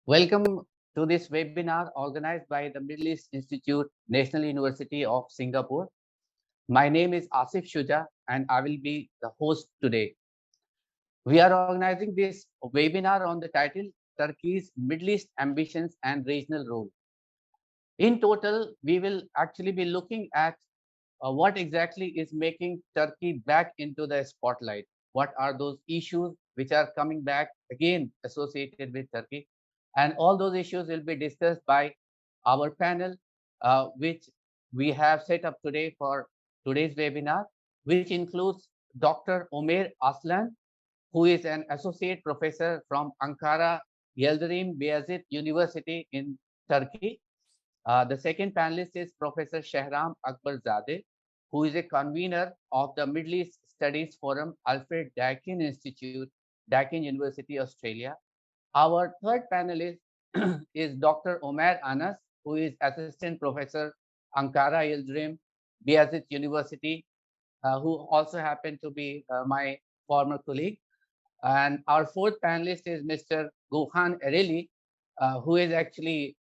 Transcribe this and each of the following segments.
Welcome to this webinar organized by the Middle East Institute, National University of Singapore. My name is Asif Shuja and I will be the host today. We are organizing this webinar on the title Turkey's Middle East Ambitions and Regional Role. In total, we will actually be looking at what exactly is making Turkey back into the spotlight. What are those issues which are coming back again associated with Turkey? And all those issues will be discussed by our panel, which we have set up today for today's webinar, which includes Dr. Omer Aslan, who is an associate professor from Ankara Yildirim Beyazıt University in Turkey. The second panelist is Professor Shehram Akbarzadeh, who is a convener of the Middle East Studies Forum, Alfred Deakin Institute, Deakin University, Australia. Our third panelist is Dr. Omer Anas, who is Assistant Professor, Ankara Yildirim Beyazıt University, who also happened to be my former colleague. And our fourth panelist is Mr. Gokhan Ereli, who is actually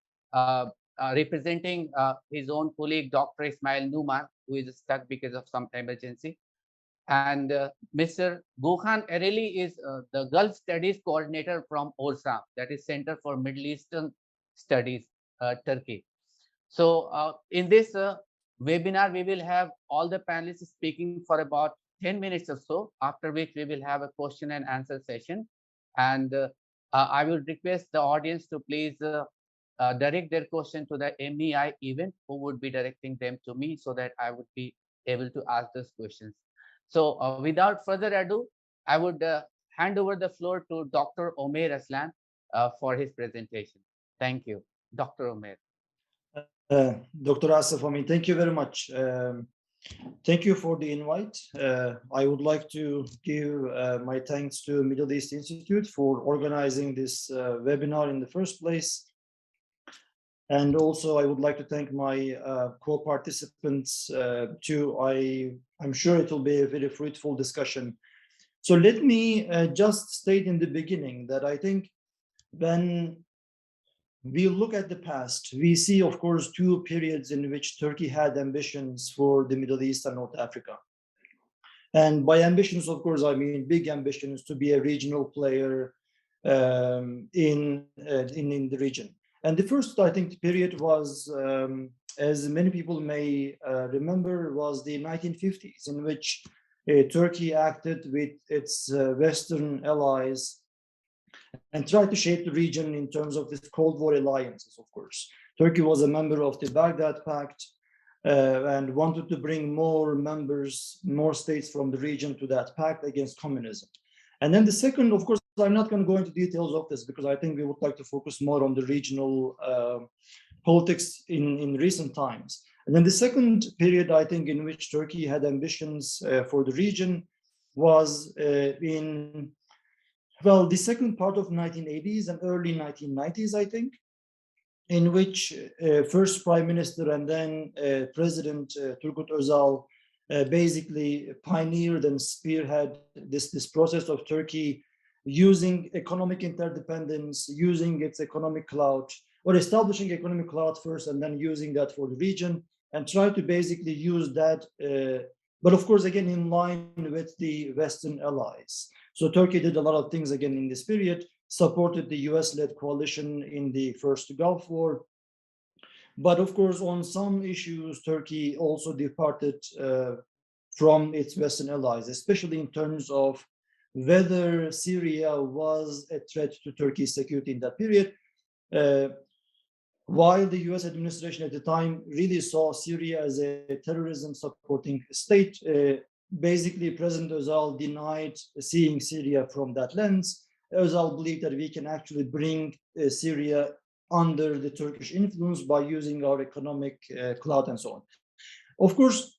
representing his own colleague, Dr. Ismail Numan, who is stuck because of some emergency. And Mr. Gokhan Ereli is the Gulf Studies Coordinator from ORSA, that is Center for Middle Eastern Studies, Turkey. So in this webinar, we will have all the panelists speaking for about 10 minutes or so, after which we will have a question and answer session. And I will request the audience to please direct their question to the MEI event, who would be directing them to me so that I would be able to ask those questions. So without further ado, I would hand over the floor to Dr. Omer Aslan for his presentation. Thank you, Dr. Omer. Dr. Asif, thank you very much. Thank you for the invite. I would like to give my thanks to Middle East Institute for organizing this webinar in the first place. And also, I would like to thank my co-participants too. I'm sure it will be a very fruitful discussion. So let me just state in the beginning that I think when we look at the past, we see, of course, two periods in which Turkey had ambitions for the Middle East and North Africa. And by ambitions, of course, I mean big ambitions to be a regional player in the region. And the first, I think, period was, as many people may remember, was the 1950s, in which Turkey acted with its Western allies and tried to shape the region in terms of this Cold War alliances, of course. Turkey was a member of the Baghdad Pact and wanted to bring more members, more states from the region to that pact against communism. And then the second, of course, I'm not going to go into details of this because I think we would like to focus more on the regional politics in recent times. And then the second period, I think, in which Turkey had ambitions for the region was the second part of 1980s and early 1990s, I think, in which first Prime Minister and then President Turgut Özal basically pioneered and spearhead this process of Turkey using economic interdependence, using its economic clout, or establishing economic clout first and then using that for the region, and try to basically use that, but of course, again, in line with the Western allies. So Turkey did a lot of things again in this period, supported the US-led coalition in the first Gulf War. But of course, on some issues, Turkey also departed from its Western allies, especially in terms of whether Syria was a threat to Turkey's security in that period. While the US administration at the time really saw Syria as a terrorism supporting state, basically President Özal denied seeing Syria from that lens. Özal believed that we can actually bring Syria under the Turkish influence by using our economic clout and so on. Of course,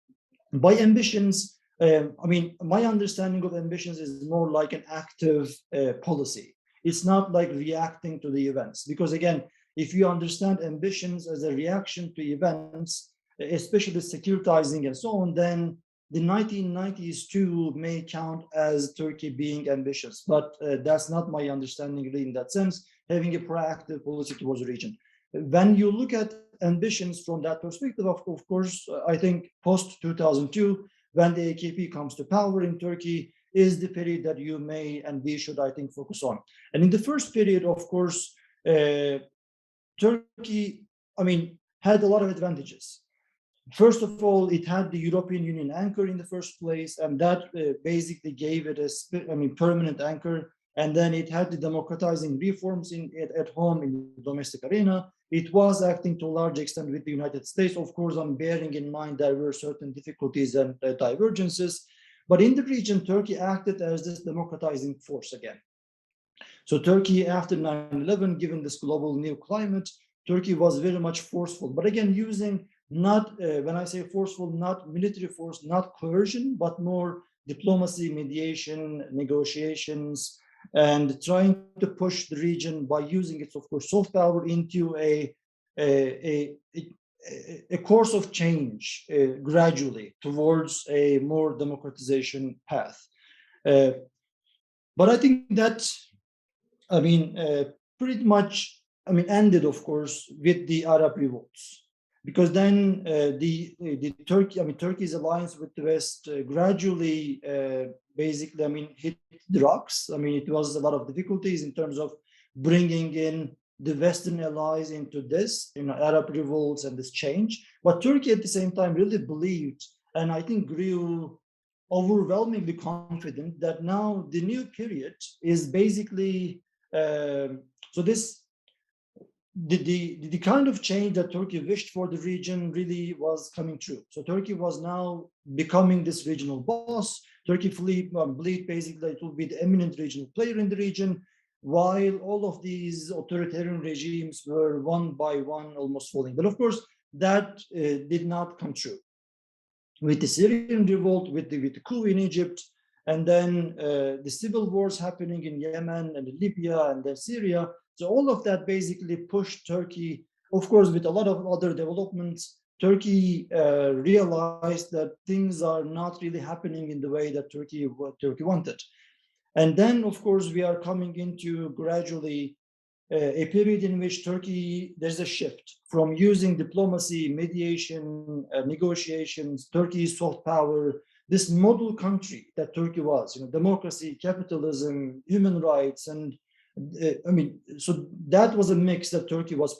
by ambitions, my understanding of ambitions is more like an active policy. It's not like reacting to the events, because again, if you understand ambitions as a reaction to events, especially securitizing and so on, then the 1990s too may count as Turkey being ambitious, but that's not my understanding really in that sense. having a proactive policy towards the region. When you look at ambitions from that perspective, of course, I think post 2002, when the AKP comes to power in Turkey, is the period that you may and we should, I think, focus on. And in the first period, of course, Turkey, had a lot of advantages. First of all, it had the European Union anchor in the first place, and that basically gave it a permanent anchor. And then it had the democratizing reforms at home in the domestic arena. It was acting to a large extent with the United States, of course, on bearing in mind there were certain difficulties and divergences. But in the region, Turkey acted as this democratizing force again. So Turkey, after 9/11, given this global new climate, Turkey was very much forceful. But again, using not, when I say forceful, not military force, not coercion, but more diplomacy, mediation, negotiations, and trying to push the region by using its, of course, soft power into a course of change gradually towards a more democratization path. But I think that, pretty much, ended, of course, with the Arab revolts. Because then Turkey's alliance with the West gradually, basically, hit the rocks. It was a lot of difficulties in terms of bringing in the Western allies into this, Arab revolts and this change. But Turkey at the same time really believed, and I think grew overwhelmingly confident that now the new period is basically, so this, the kind of change that Turkey wished for the region really was coming true. So Turkey was now becoming this regional boss. Turkey believed basically it would be the eminent regional player in the region, while all of these authoritarian regimes were one by one almost falling. But of course, that did not come true. With the Syrian revolt, with the coup in Egypt, and then the civil wars happening in Yemen and Libya and then Syria. So all of that basically pushed Turkey, of course, with a lot of other developments. Turkey realized that things are not really happening in the way that Turkey wanted. And then, of course, we are coming into gradually a period in which Turkey, there's a shift from using diplomacy, mediation, negotiations, Turkey's soft power, this model country that Turkey was, democracy, capitalism, human rights, and so that was a mix that Turkey was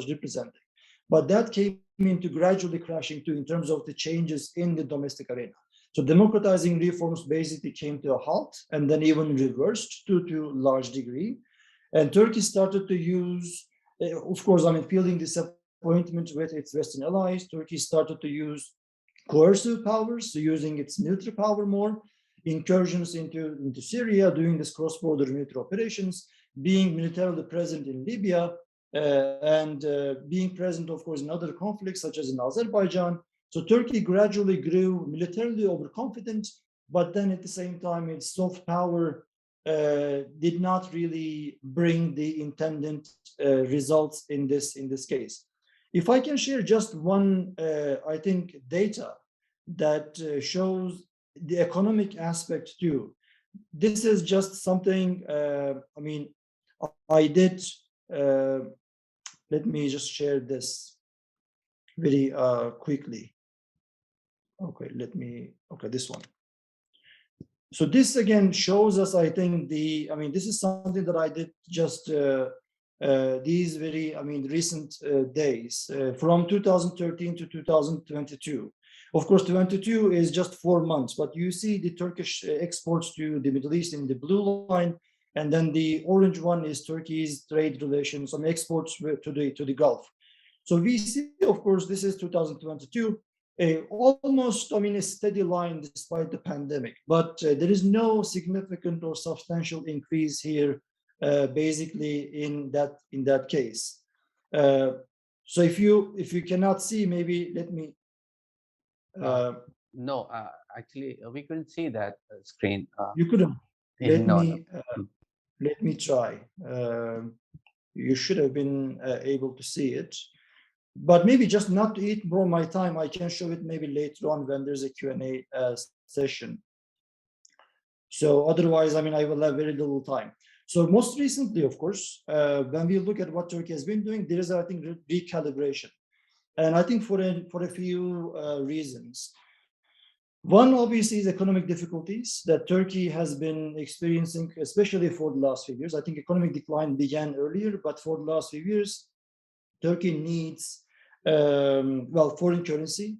representing. But that came into gradually crashing too in terms of the changes in the domestic arena. So democratizing reforms basically came to a halt and then even reversed to a large degree. And Turkey started to use, of course, feeling disappointment with its Western allies. Turkey started to use coercive powers, so using its military power more, incursions into Syria, doing this cross-border military operations, being militarily present in Libya, and being present, of course, in other conflicts, such as in Azerbaijan. So Turkey gradually grew militarily overconfident, but then at the same time, its soft power did not really bring the intended results in this case. If I can share just one, I think, data that shows the economic aspect too. This is just something, I did, let me just share this very quickly. Okay, this one. So this again shows us, I think, this is something that I did just these very, recent days, from 2013 to 2022. Of course, 22 is just 4 months, but you see the Turkish exports to the Middle East in the blue line, and then the orange one is Turkey's trade relations, exports to the Gulf. So we see, of course, this is 2022, almost, a steady line despite the pandemic, but there is no significant or substantial increase here, basically in that case. So if you cannot see, maybe let me. No, actually, we couldn't see that screen. You couldn't. Let me try. You should have been able to see it. But maybe just not to eat more of my time, I can show it maybe later on when there's a Q&A session. So otherwise, I will have very little time. So most recently, of course, when we look at what Turkey has been doing, there is, I think, recalibration. And I think for a few reasons. One, obviously, is economic difficulties that Turkey has been experiencing, especially for the last few years. I think economic decline began earlier, but for the last few years, Turkey needs, well, foreign currency,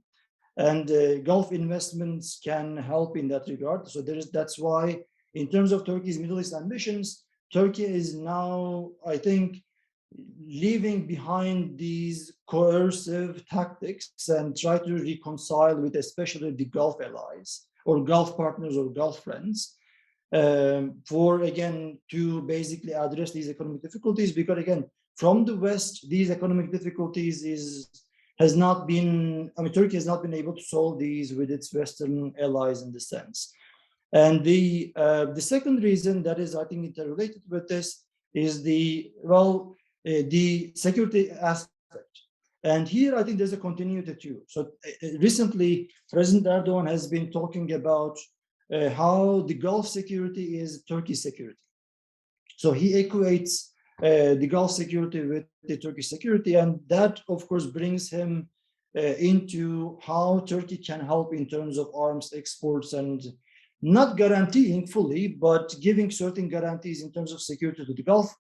and Gulf investments can help in that regard. So that's why, in terms of Turkey's Middle East ambitions, Turkey is now, I think, leaving behind these coercive tactics and try to reconcile with especially the Gulf allies or Gulf partners or Gulf friends, for, again, to basically address these economic difficulties. Because, again, from the West, these economic difficulties has not been, I mean, Turkey has not been able to solve these with its Western allies in this sense. And the second reason that is, I think, interrelated with this is the security aspect. And here, I think there's a continuity too. So recently, President Erdogan has been talking about how the Gulf security is Turkey's security. So he equates the Gulf security with the Turkish security, and that, of course, brings him into how Turkey can help in terms of arms exports, and not guaranteeing fully, but giving certain guarantees in terms of security to the Gulf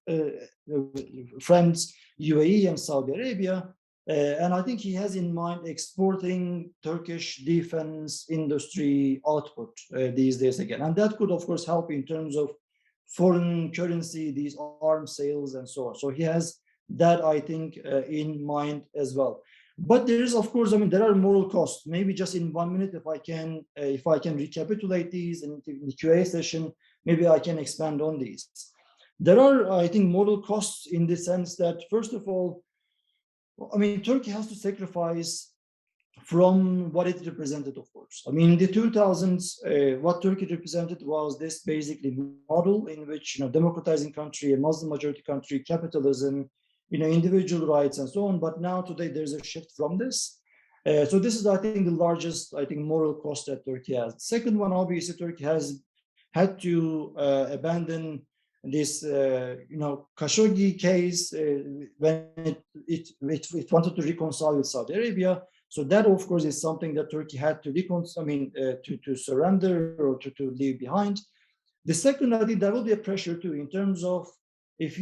friends, UAE and Saudi Arabia. And I think he has in mind exporting Turkish defense industry output these days again. And that could, of course, help in terms of foreign currency, these arms sales and so on. So he has that, I think, in mind as well. But there is, of course, I mean, there are moral costs. Maybe just in 1 minute, if I can recapitulate these in the QA session, maybe I can expand on these. There are, I think, moral costs in the sense that, first of all, I mean, Turkey has to sacrifice from what it represented, of course. I mean, in the 2000s, what Turkey represented was this basically model in which, democratizing country, a Muslim majority country, capitalism, individual rights and so on. But now today there's a shift from this. So this is, I think, the largest, I think, moral cost that Turkey has. The second one, obviously, Turkey has had to abandon this, Khashoggi case when it wanted to reconcile with Saudi Arabia. So that, of course, is something that Turkey had to reconcile, to surrender or to leave behind. The second, I think, there will be a pressure too in terms of if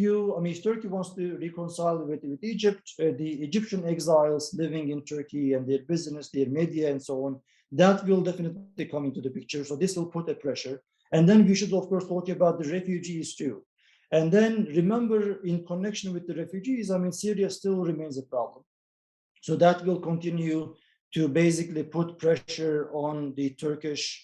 Turkey wants to reconcile with Egypt, the Egyptian exiles living in Turkey and their business, their media and so on, that will definitely come into the picture. So this will put a pressure. And then we should, of course, talk about the refugees too. And then remember, in connection with the refugees, Syria still remains a problem. So that will continue to basically put pressure on the Turkey's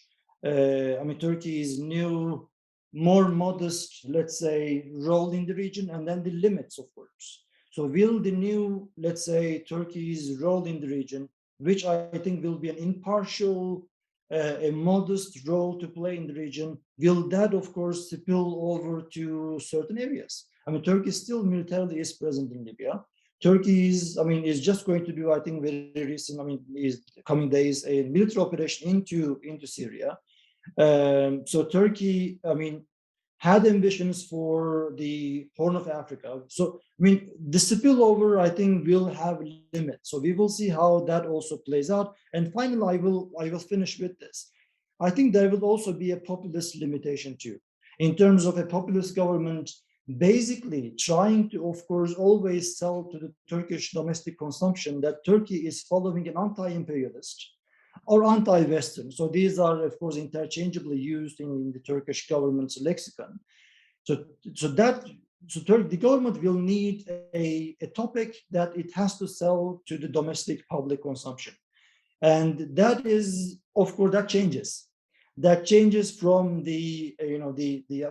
new, more modest, let's say, role in the region, and then the limits, of course. So will the new, let's say, Turkey's role in the region, which I think will be an impartial, a modest role to play in the region, will that, of course, spill over to certain areas? Turkey still militarily is present in Libya. Turkey is just going to do, I think, very recent, is coming days, a military operation into Syria. So Turkey, had ambitions for the Horn of Africa. So, the spillover, I think, will have limits. So we will see how that also plays out. And finally, I will finish with this. I think there will also be a populist limitation too, in terms of a populist government basically trying to, of course, always sell to the Turkish domestic consumption that Turkey is following an anti-imperialist or anti-Western. So these are, of course, interchangeably used in the Turkish government's lexicon. So the government will need a topic that it has to sell to the domestic public consumption. And that is, of course, that changes. That changes from the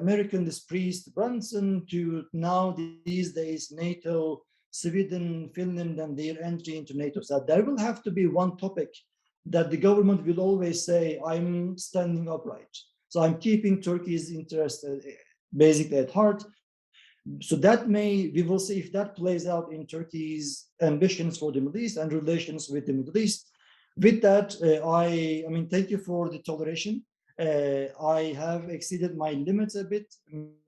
American, this priest Brunson, to now these days NATO, Sweden, Finland, and their entry into NATO. So there will have to be one topic that the government will always say, I'm standing upright. So I'm keeping Turkey's interest basically at heart. So we will see if that plays out in Turkey's ambitions for the Middle East and relations with the Middle East. With that, thank you for the toleration. I have exceeded my limits a bit.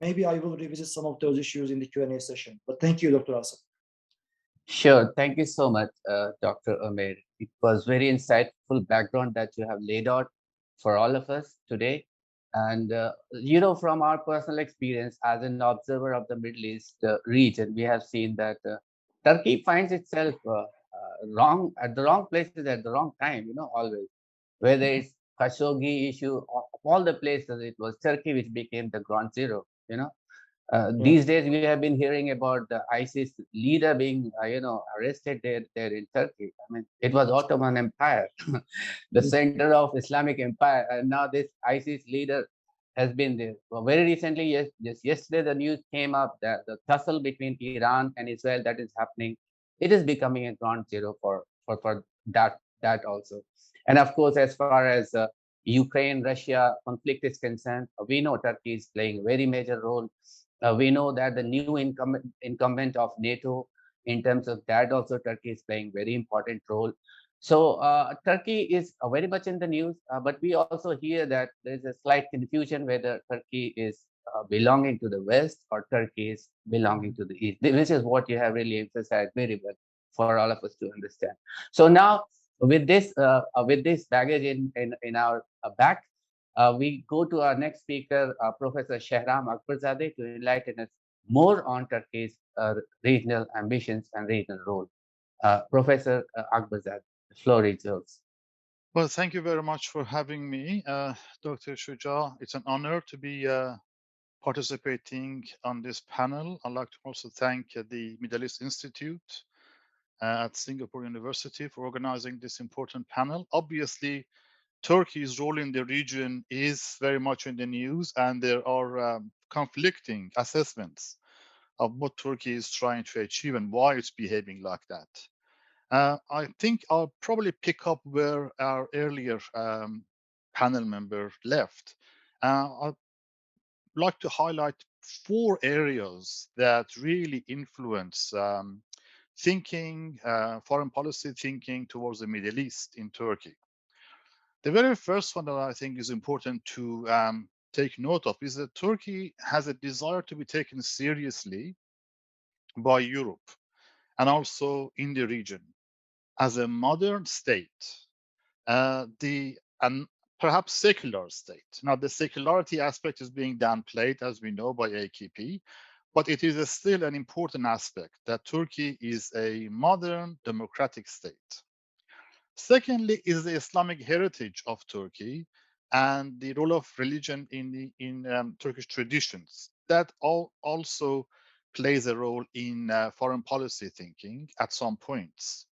Maybe I will revisit some of those issues in the Q&A session. But thank you, Dr. Asif. Sure. Thank you so much, Dr. Omer. It was very insightful background that you have laid out for all of us today. And, from our personal experience as an observer of the Middle East region, we have seen that Turkey finds itself wrong at the wrong places at the wrong time, always. Whether it's Khashoggi issue, of all the places, it was Turkey which became the ground zero. Yeah. These days, we have been hearing about the ISIS leader being, arrested there in Turkey. I mean, it was Ottoman Empire, the center of Islamic Empire, and now this ISIS leader has been there. Well, very recently, just yesterday, the news came up that the tussle between Iran and Israel that is happening, it is becoming a ground zero for that also. And of course, as far as Ukraine-Russia conflict is concerned, we know Turkey is playing a very major role. We know that the new incumbent of NATO, in terms of that, also Turkey is playing very important role. So Turkey is very much in the news, but we also hear that there is a slight confusion whether Turkey is belonging to the West or Turkey is belonging to the East, which is what you have really emphasized very well for all of us to understand. So now, with this baggage in our back, we go to our next speaker, Professor Shahram Akbarzadeh, to enlighten us more on Turkey's regional ambitions and regional role. Professor Akbarzadeh, the floor is yours. Well, thank you very much for having me, Dr. Shuja. It's an honor to be participating on this panel. I'd like to also thank the Middle East Institute at Singapore University for organizing this important panel. Obviously, Turkey's role in the region is very much in the news, and there are conflicting assessments of what Turkey is trying to achieve and why it's behaving like that. I think I'll probably pick up where our earlier panel member left. I'd like to highlight 4 areas that really influence thinking, foreign policy thinking towards the Middle East in Turkey. The very first one that I think is important to take note of is that Turkey has a desire to be taken seriously by Europe and also in the region as a modern state, and perhaps secular state. Now, the secularity aspect is being downplayed, as we know, by AKP, but it is still an important aspect that Turkey is a modern democratic state. Secondly, is the Islamic heritage of Turkey and the role of religion in Turkish traditions. That also plays a role in foreign policy thinking at some points.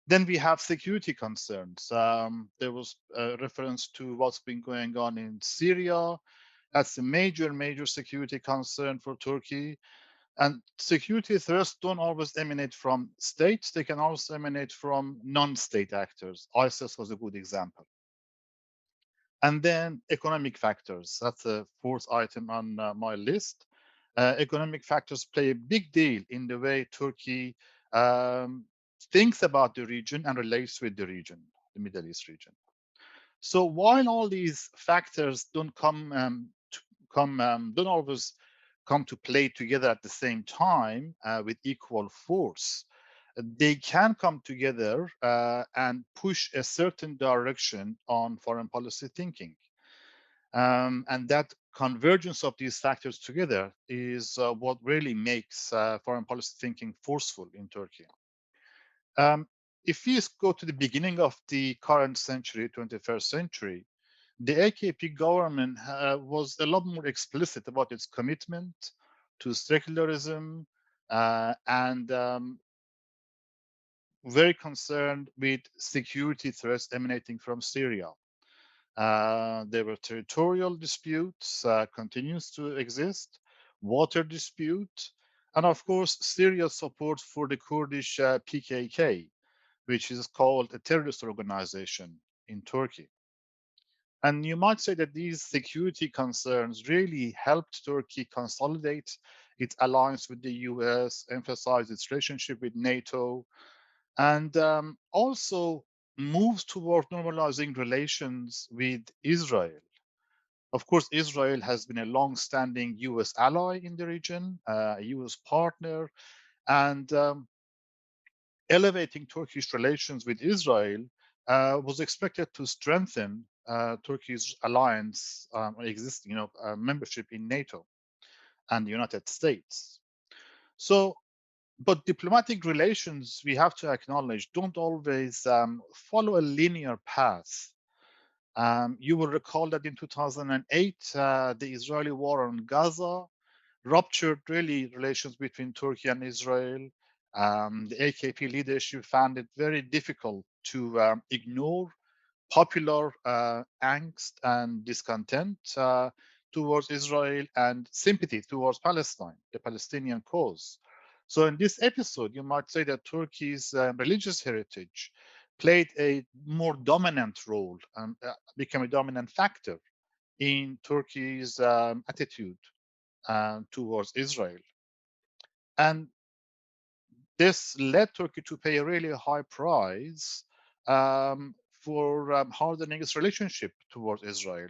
Then we have security concerns. There was a reference to what's been going on in Syria. That's a major security concern for Turkey. And security threats don't always emanate from states. They can also emanate from non-state actors. ISIS was a good example. And then economic factors. That's the 4th item on my list. Economic factors play a big deal in the way Turkey thinks about the region and relates with the region, the Middle East region. So while all these factors don't don't always come to play together at the same time with equal force, they can come together and push a certain direction on foreign policy thinking. And that convergence of these factors together is what really makes foreign policy thinking forceful in Turkey. If we go to the beginning of the current century, 21st century, the AKP government was a lot more explicit about its commitment to secularism and very concerned with security threats emanating from Syria. There were territorial disputes, continues to exist, water dispute, and of course, Syria's support for the Kurdish PKK, which is called a terrorist organization in Turkey. And you might say that these security concerns really helped Turkey consolidate its alliance with the US, emphasize its relationship with NATO, and also moves toward normalizing relations with Israel. Of course, Israel has been a long-standing US ally in the region, a US partner, and elevating Turkish relations with Israel was expected to strengthen Turkey's alliance, existing, membership in NATO and the United States. So, but diplomatic relations, we have to acknowledge, don't always follow a linear path. You will recall that in 2008, the Israeli war on Gaza ruptured really relations between Turkey and Israel. The AKP leadership found it very difficult to ignore popular angst and discontent towards Israel and sympathy towards Palestine, the Palestinian cause. So in this episode, you might say that Turkey's religious heritage played a more dominant role and became a dominant factor in Turkey's attitude towards Israel. And this led Turkey to pay a really high price for hardening its relationship towards Israel.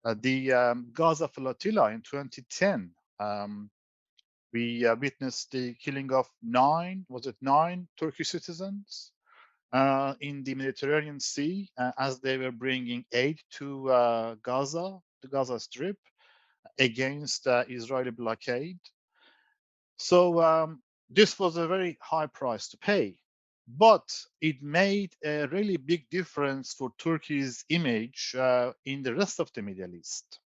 The Gaza flotilla in 2010, we witnessed the killing of nine Turkish citizens in the Mediterranean Sea as they were bringing aid to Gaza, the Gaza Strip, against Israeli blockade. So this was a very high price to pay, but it made a really big difference for Turkey's image in the rest of the Middle East.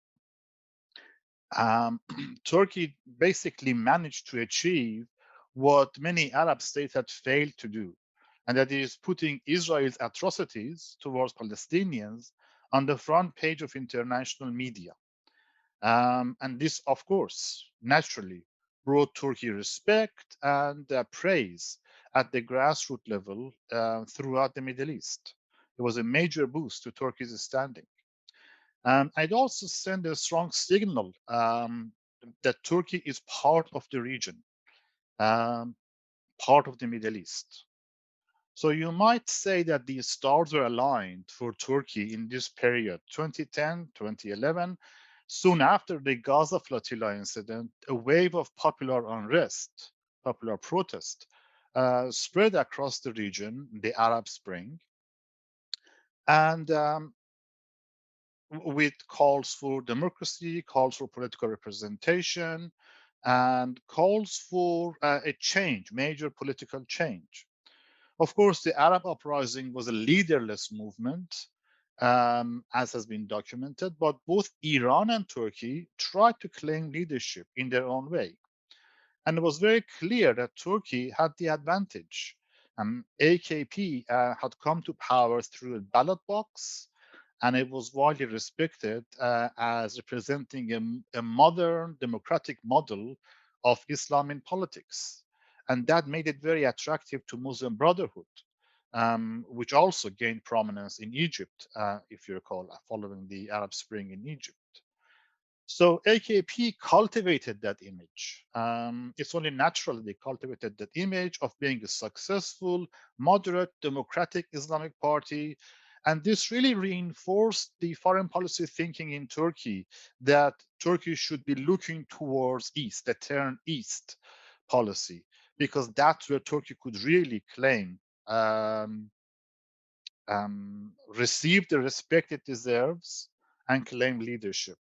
Turkey basically managed to achieve what many Arab states had failed to do, and that is putting Israel's atrocities towards Palestinians on the front page of international media. And this, of course, naturally brought Turkey respect and praise at the grassroots level throughout the Middle East. It was a major boost to Turkey's standing. I'd also send a strong signal that Turkey is part of the region, part of the Middle East. So you might say that the stars were aligned for Turkey in this period, 2010, 2011. Soon after the Gaza flotilla incident, a wave of popular unrest, popular protest, spread across the region, the Arab Spring, and with calls for democracy, calls for political representation, and calls for a change, major political change. Of course, the Arab uprising was a leaderless movement, as has been documented, but both Iran and Turkey tried to claim leadership in their own way. And it was very clear that Turkey had the advantage. AKP had come to power through a ballot box, and it was widely respected as representing a modern democratic model of Islam in politics. And that made it very attractive to Muslim Brotherhood, which also gained prominence in Egypt, if you recall, following the Arab Spring in Egypt. So AKP cultivated that image. It's only natural they cultivated that image of being a successful, moderate, democratic Islamic party. And this really reinforced the foreign policy thinking in Turkey that Turkey should be looking towards East, a turn East policy, because that's where Turkey could really claim, receive the respect it deserves and claim leadership.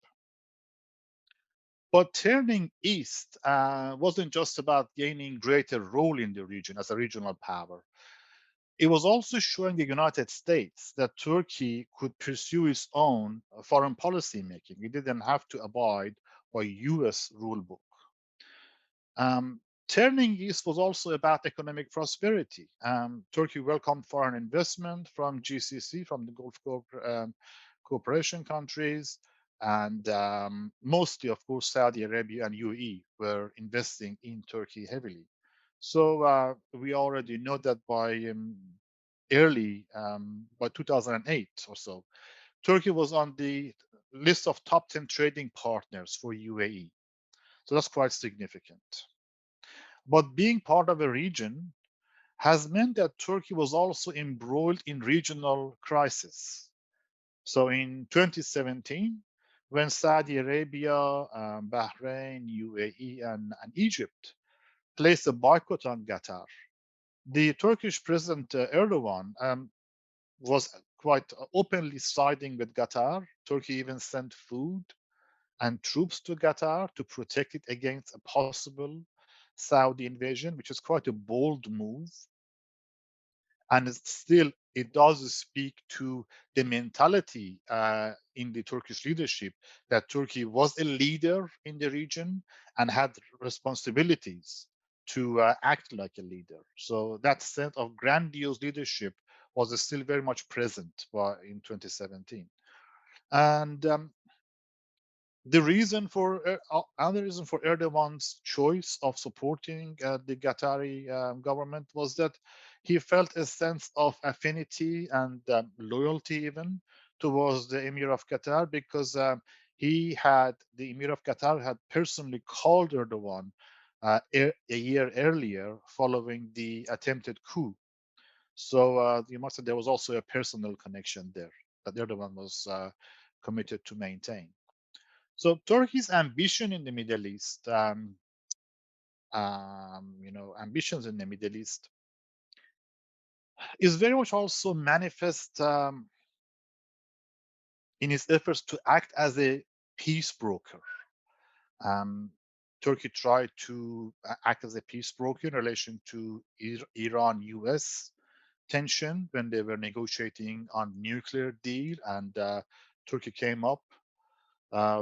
But turning east wasn't just about gaining greater role in the region as a regional power. It was also showing the United States that Turkey could pursue its own foreign policy making. It didn't have to abide by US rulebook. Turning east was also about economic prosperity. Turkey welcomed foreign investment from GCC, from the Gulf cooperation countries, and mostly, of course, Saudi Arabia and UAE were investing in Turkey heavily. So we already know that by by 2008 or so, Turkey was on the list of top 10 trading partners for UAE. So that's quite significant. But being part of a region has meant that Turkey was also embroiled in regional crisis. So in 2017, when Saudi Arabia, Bahrain, UAE, and Egypt placed a boycott on Qatar, the Turkish President Erdogan was quite openly siding with Qatar. Turkey even sent food and troops to Qatar to protect it against a possible Saudi invasion, which is quite a bold move. And still, it does speak to the mentality in the Turkish leadership that Turkey was a leader in the region and had responsibilities to act like a leader. So that sense of grandiose leadership was still very much present in 2017. And the reason for another reason for Erdogan's choice of supporting the Qatari government was that he felt a sense of affinity and loyalty even towards the Emir of Qatar, because the Emir of Qatar had personally called Erdogan a year earlier following the attempted coup. So you must say there was also a personal connection there that Erdogan was committed to maintain. So Turkey's ambition in the Middle East, ambitions in the Middle East, is very much also manifest in its efforts to act as a peace broker. Um, Turkey tried to act as a peace broker in relation to Iran-US tension when they were negotiating on nuclear deal, and Turkey came up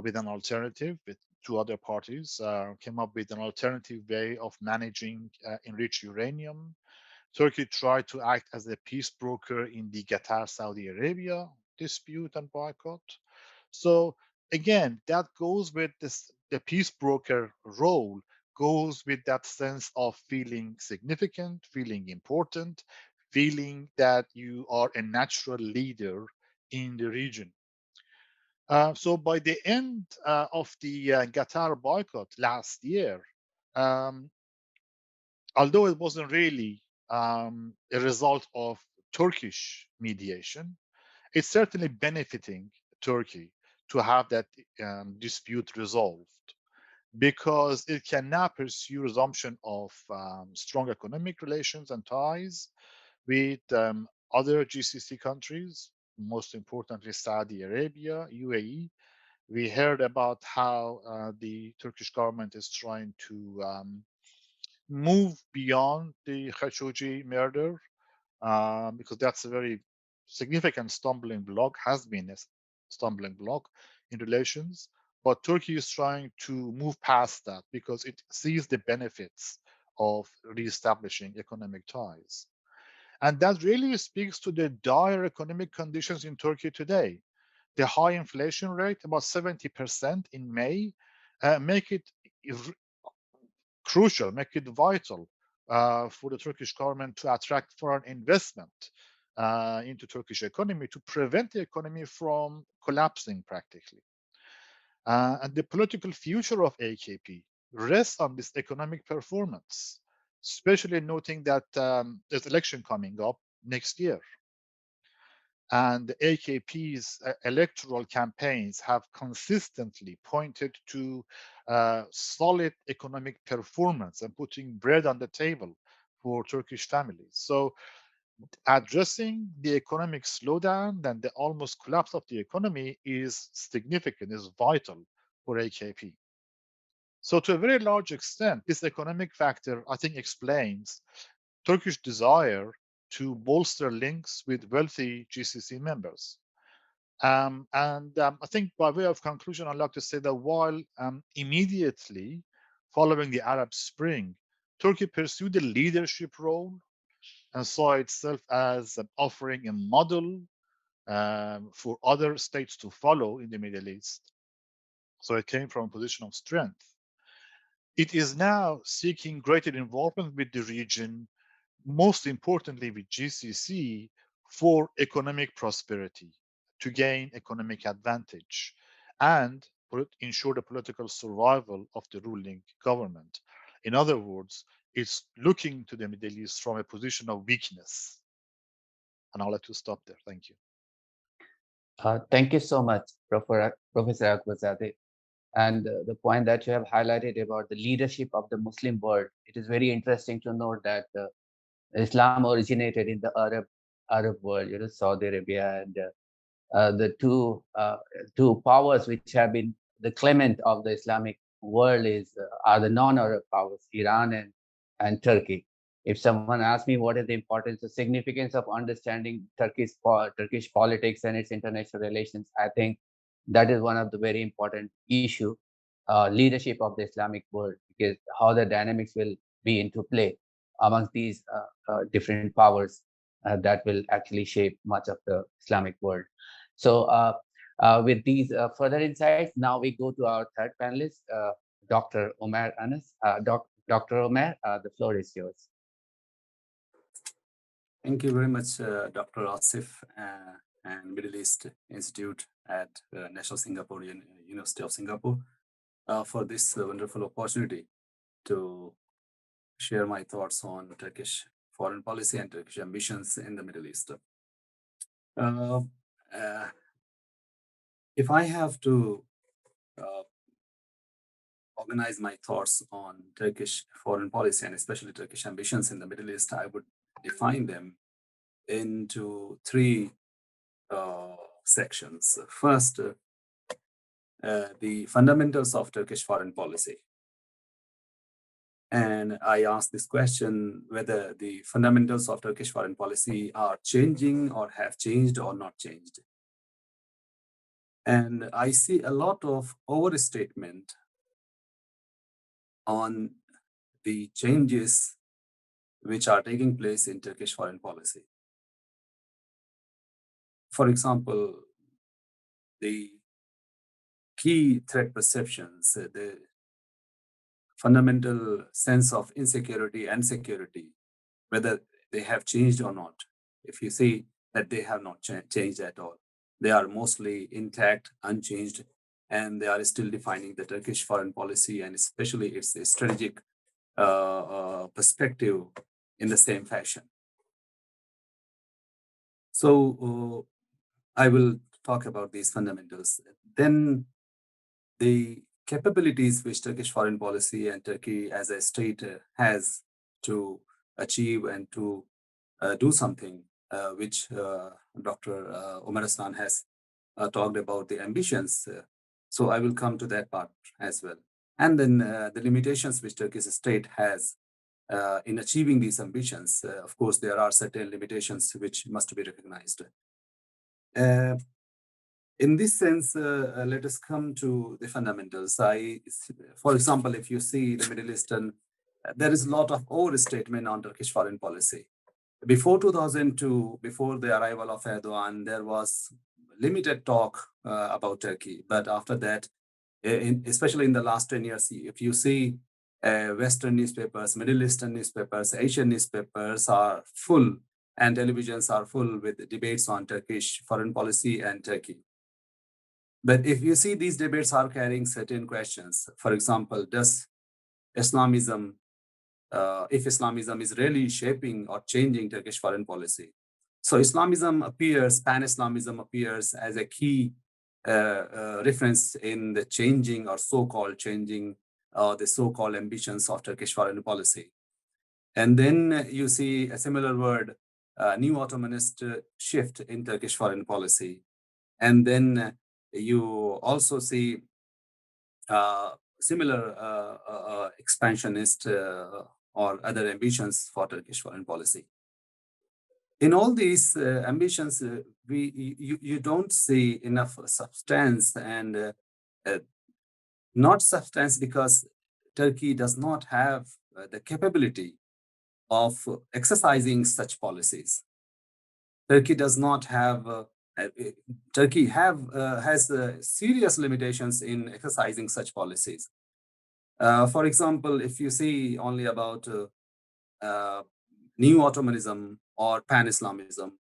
with an alternative with two other parties, came up with an alternative way of managing enriched uranium. Turkey tried to act as a peace broker in the Qatar-Saudi Arabia dispute and boycott. So again, that goes with the peace broker role goes with that sense of feeling significant, feeling important, feeling that you are a natural leader in the region. So by the end of the Qatar boycott last year, um, although it wasn't really a result of Turkish mediation, it's certainly benefiting Turkey to have that dispute resolved, because it can now pursue resumption of strong economic relations and ties with other GCC countries, most importantly Saudi Arabia, UAE. We heard about how the Turkish government is trying to move beyond the Khashoggi murder, because that's a very significant stumbling block, has been a stumbling block in relations. But Turkey is trying to move past that because it sees the benefits of reestablishing economic ties. And that really speaks to the dire economic conditions in Turkey today. The high inflation rate, about 70% in May, make it crucial, make it vital for the Turkish government to attract foreign investment into Turkish economy to prevent the economy from collapsing practically. And the political future of AKP rests on this economic performance, especially noting that there's election coming up next year. And the AKP's electoral campaigns have consistently pointed to solid economic performance and putting bread on the table for Turkish families. So addressing the economic slowdown and the almost collapse of the economy is significant, is vital for AKP. So to a very large extent, this economic factor, I think, explains Turkish desire to bolster links with wealthy GCC members. I think by way of conclusion, I'd like to say that while immediately following the Arab Spring, Turkey pursued a leadership role and saw itself as offering a model for other states to follow in the Middle East. So it came from a position of strength. It is now seeking greater involvement with the region, most importantly with GCC, for economic prosperity, to gain economic advantage, and ensure the political survival of the ruling government. In other words, it's looking to the Middle East from a position of weakness. And I'll let you stop there. Thank you. Thank you so much, Professor Akbarzadeh. And the point that you have highlighted about the leadership of the Muslim world, it is very interesting to note that Islam originated in the Arab world, Saudi Arabia, and the two powers which have been the clement of the Islamic world are the non-Arab powers, Iran and Turkey. If someone asks me what is the importance or significance of understanding Turkish politics and its international relations, I think that is one of the very important issue, leadership of the Islamic world, because how the dynamics will be into play amongst these different powers that will actually shape much of the Islamic world. So with these further insights, now we go to our third panelist, Dr. Omer Anas. Dr. Omer, the floor is yours. Thank you very much, Dr. Asif and Middle East Institute at National Singaporean University of Singapore for this wonderful opportunity to share my thoughts on Turkish foreign policy and Turkish ambitions in the Middle East. If I have to organize my thoughts on Turkish foreign policy and especially Turkish ambitions in the Middle East, I would define them into three sections. First, the fundamentals of Turkish foreign policy. And I ask this question whether the fundamentals of Turkish foreign policy are changing or have changed or not changed. And I see a lot of overstatement on the changes which are taking place in Turkish foreign policy. For example, the key threat perceptions, the fundamental sense of insecurity and security, whether they have changed or not. If you see that they have not changed at all, they are mostly intact, unchanged, and they are still defining the Turkish foreign policy and especially its strategic perspective in the same fashion. So I will talk about these fundamentals. Then the capabilities which Turkish foreign policy and Turkey as a state has to achieve and to do something, which Dr. Omar Aslan has talked about the ambitions. So I will come to that part as well. And then the limitations which Turkish state has in achieving these ambitions. Of course, there are certain limitations which must be recognized. In this sense, let us come to the fundamentals. For example, if you see the Middle Eastern, there is a lot of overstatement on Turkish foreign policy. Before 2002, before the arrival of Erdogan, there was limited talk about Turkey. But after that, especially in the last 10 years, if you see Western newspapers, Middle Eastern newspapers, Asian newspapers are full, and televisions are full with debates on Turkish foreign policy and Turkey. But if you see, these debates are carrying certain questions. For example, does Islamism, if Islamism is really shaping or changing Turkish foreign policy? So Islamism appears, Pan-Islamism appears as a key reference in the changing or so-called changing the so-called ambitions of Turkish foreign policy. And then you see a similar word, new Ottomanist shift in Turkish foreign policy. And then you also see similar expansionist or other ambitions for Turkish foreign policy. In all these ambitions, you don't see enough substance, and not substance because Turkey does not have the capability of exercising such policies. Turkey does not have. Turkey has serious limitations in exercising such policies. For example, if you see only about new Ottomanism or Pan-Islamism,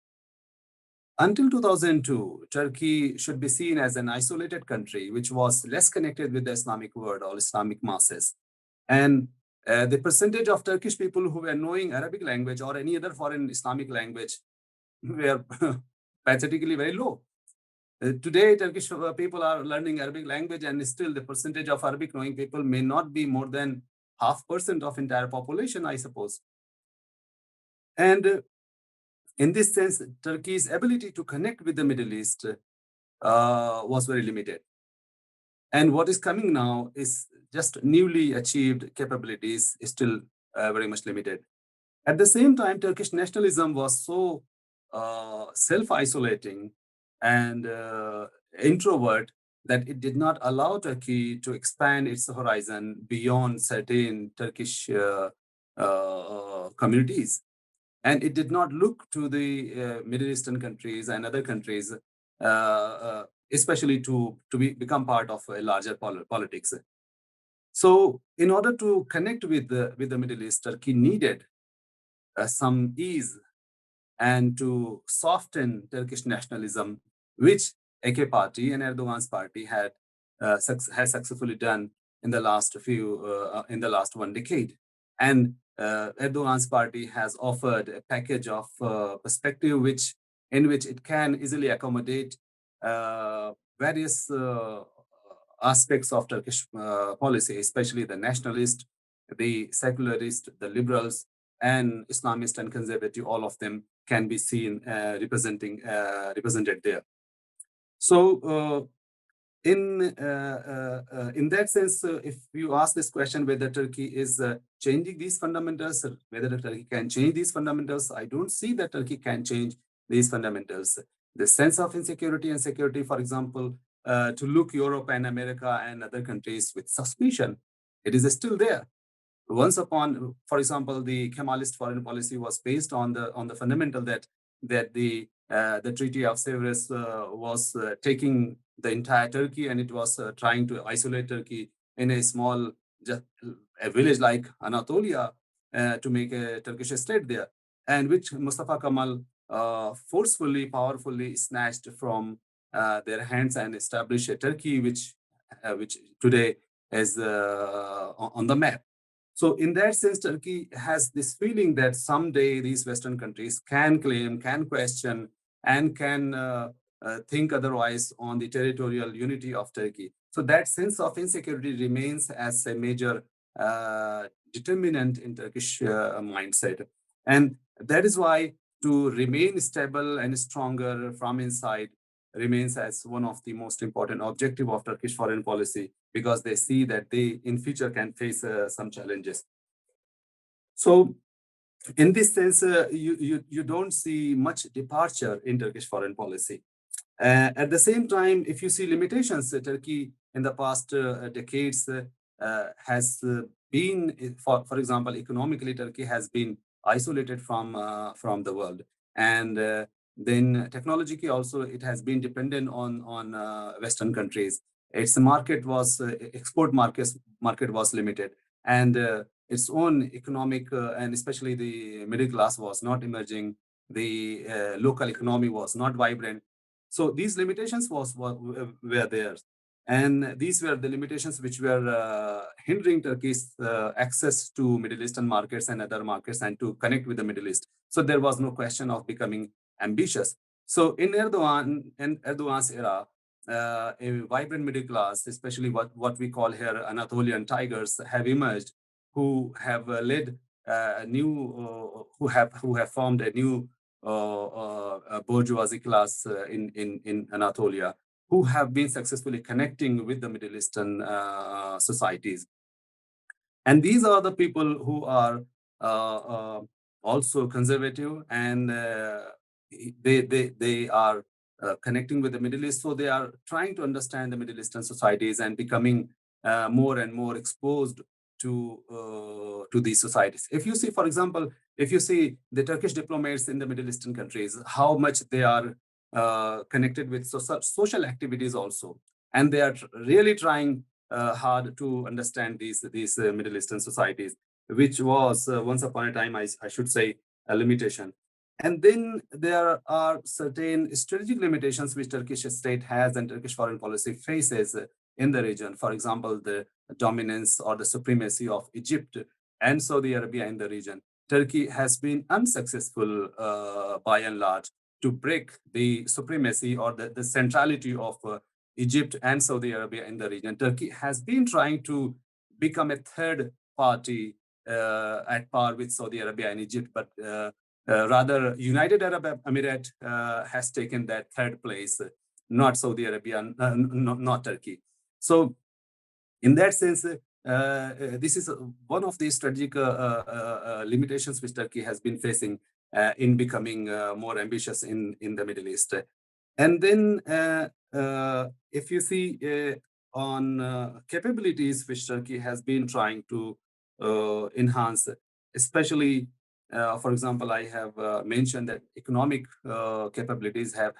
until 2002, Turkey should be seen as an isolated country which was less connected with the Islamic world or Islamic masses. And the percentage of Turkish people who were knowing Arabic language or any other foreign Islamic language were pathetically very low. Today, Turkish people are learning Arabic language, and still the percentage of Arabic knowing people may not be more than 0.5% of entire population, I suppose. And in this sense, Turkey's ability to connect with the Middle East was very limited. And what is coming now is just newly achieved capabilities is still very much limited. At the same time, Turkish nationalism was so self-isolating and introvert that it did not allow Turkey to expand its horizon beyond certain Turkish communities. And it did not look to the Middle Eastern countries and other countries, especially to become part of a larger politics. So in order to connect with the Middle East, Turkey needed some ease and to soften Turkish nationalism, which AK party and Erdogan's party has successfully done in the last one decade. And Erdogan's party has offered a package of perspective in which it can easily accommodate various aspects of Turkish policy, especially the nationalist, the secularist, the liberals, and Islamist and conservative. All of them can be seen represented there. So in that sense, if you ask this question whether Turkey is changing these fundamentals, whether Turkey can change these fundamentals, I don't see that Turkey can change these fundamentals. The sense of insecurity and security, for example, to look Europe and America and other countries with suspicion, it is still there. Once upon, for example, the Kemalist foreign policy was based on the fundamental that the Treaty of Sevres was taking the entire Turkey, and it was trying to isolate Turkey in a small a village like Anatolia to make a Turkish state there, and which Mustafa Kemal forcefully, powerfully snatched from their hands and established a Turkey which today is on the map. So in that sense, Turkey has this feeling that someday these Western countries can claim, can question, and can think otherwise on the territorial unity of Turkey. So that sense of insecurity remains as a major determinant in Turkish mindset. And that is why to remain stable and stronger from inside remains as one of the most important objective of Turkish foreign policy, because they see that they in future can face some challenges. So in this sense, you don't see much departure in Turkish foreign policy. At the same time, if you see limitations, Turkey in the past decades has been, for example, economically, Turkey has been isolated from the world. And then technologically also, it has been dependent on Western countries. Its market was, export market was limited. And its own economic and especially the middle class was not emerging. The local economy was not vibrant. So these limitations were there. And these were the limitations which were hindering Turkey's access to Middle Eastern markets and other markets and to connect with the Middle East. So there was no question of becoming ambitious. So in Erdogan's era, a vibrant middle class, especially what we call here Anatolian tigers, have emerged, who have led who have formed a new bourgeoisie class in Anatolia, who have been successfully connecting with the Middle Eastern societies. And these are the people who are also conservative, and they are connecting with the Middle East. So they are trying to understand the Middle Eastern societies and becoming more and more exposed to these societies. If you see, for example, if you see the Turkish diplomats in the Middle Eastern countries, how much they are connected with social activities also, and they are really trying hard to understand these Middle Eastern societies, which was once upon a time, I should say, a limitation. And then there are certain strategic limitations which Turkish state has and Turkish foreign policy faces in the region. For example, the dominance or the supremacy of Egypt and Saudi Arabia in the region, Turkey has been unsuccessful by and large to break the supremacy or the centrality of Egypt and Saudi Arabia in the region. Turkey has been trying to become a third party at par with Saudi Arabia and Egypt, but rather United Arab Emirates has taken that third place, not Saudi Arabia, not Turkey. So in that sense, this is one of the strategic limitations which Turkey has been facing in becoming more ambitious in the Middle East. And then if you see on capabilities which Turkey has been trying to enhance, especially, for example, I have mentioned that economic capabilities have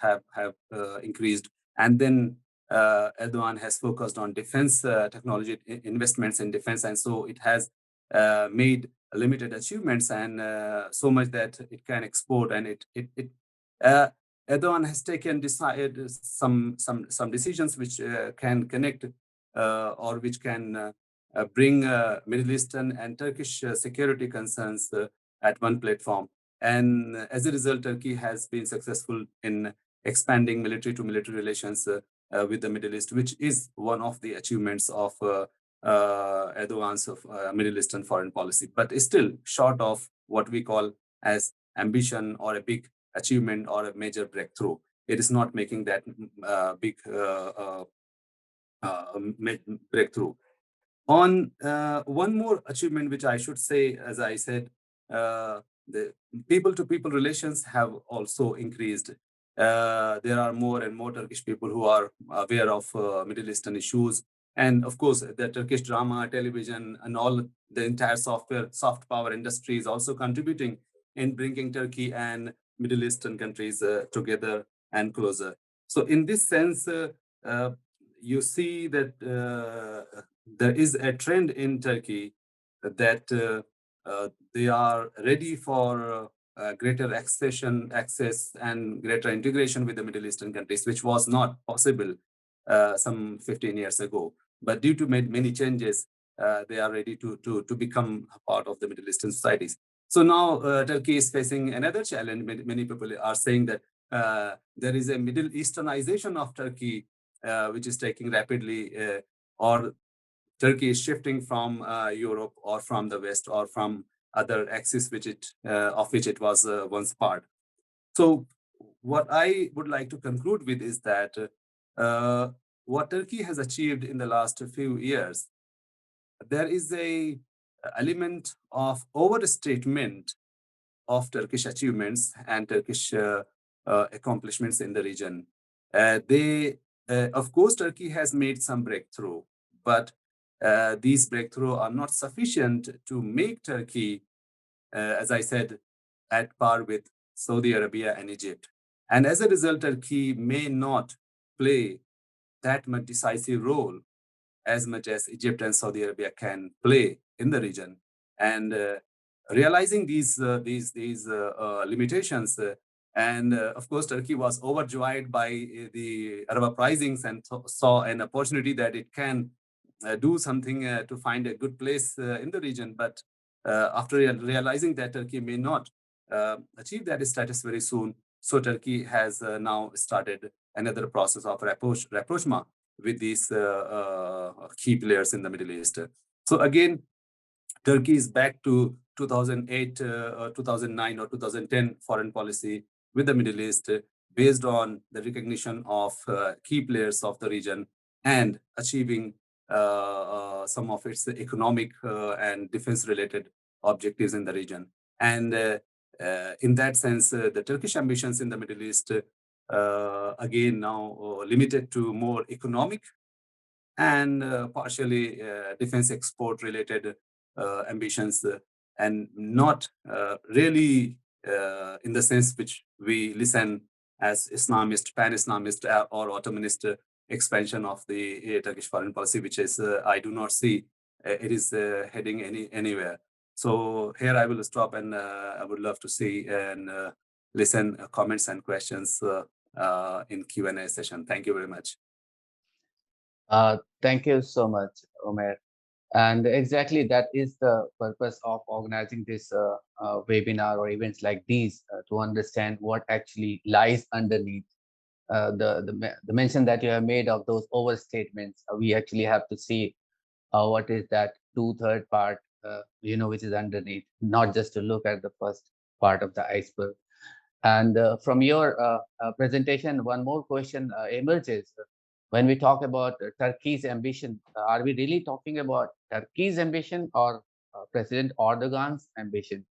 increased, and then Erdogan has focused on defense technology investments in defense, and so it has made limited achievements, and so much that it can export, and Erdogan has decided some decisions which can connect or which can bring Middle Eastern and Turkish security concerns at one platform. And as a result, Turkey has been successful in expanding military-to-military relations with the Middle East, which is one of the achievements of Erdogan's Middle Eastern foreign policy, but is still short of what we call as ambition or a big achievement or a major breakthrough. It is not making that big breakthrough. On one more achievement, which I should say, as I said, the people-to-people relations have also increased. There are more and more Turkish people who are aware of Middle Eastern issues. And of course, the Turkish drama, television, and all the entire soft power industry is also contributing in bringing Turkey and Middle Eastern countries together and closer. So in this sense, you see that there is a trend in Turkey that they are ready for greater access and greater integration with the Middle Eastern countries, which was not possible some 15 years ago. But due to many changes, they are ready to become a part of the Middle Eastern societies. So now Turkey is facing another challenge. Many people are saying that there is a Middle Easternization of Turkey, which is taking rapidly, or Turkey is shifting from Europe or from the West or from other axis of which it was once part. So what I would like to conclude with is that what Turkey has achieved in the last few years, there is a element of overstatement of Turkish achievements and Turkish accomplishments in the region. Of course, Turkey has made some breakthrough, but these breakthroughs are not sufficient to make Turkey, as I said, at par with Saudi Arabia and Egypt. And as a result, Turkey may not play that much decisive role as much as Egypt and Saudi Arabia can play in the region. And realizing these limitations, and of course, Turkey was overjoyed by the Arab uprisings and saw an opportunity that it can do something to find a good place in the region. But after realizing that Turkey may not achieve that status very soon, so Turkey has now started another process of rapprochement with these key players in the Middle East. So again, Turkey is back to 2008, 2009, or 2010 foreign policy with the Middle East, based on the recognition of key players of the region and achieving some of its economic and defense-related objectives in the region. And in that sense, the Turkish ambitions in the Middle East, again, now limited to more economic and partially defense export-related ambitions, and not really in the sense which we listen as Islamist, pan-Islamist, or Ottomanist expansion of the Turkish foreign policy, which is, I do not see it is heading anywhere. So here I will stop, and I would love to see and listen comments and questions in Q&A session. Thank you very much. Thank you so much, Omer. And exactly that is the purpose of organizing this webinar or events like these, to understand what actually lies underneath the mention that you have made of those overstatements. We actually have to see what is that 2/3 part, which is underneath, not just to look at the first part of the iceberg. And from your presentation, one more question emerges. When we talk about Turkey's ambition, are we really talking about Turkey's ambition or President Erdogan's ambition?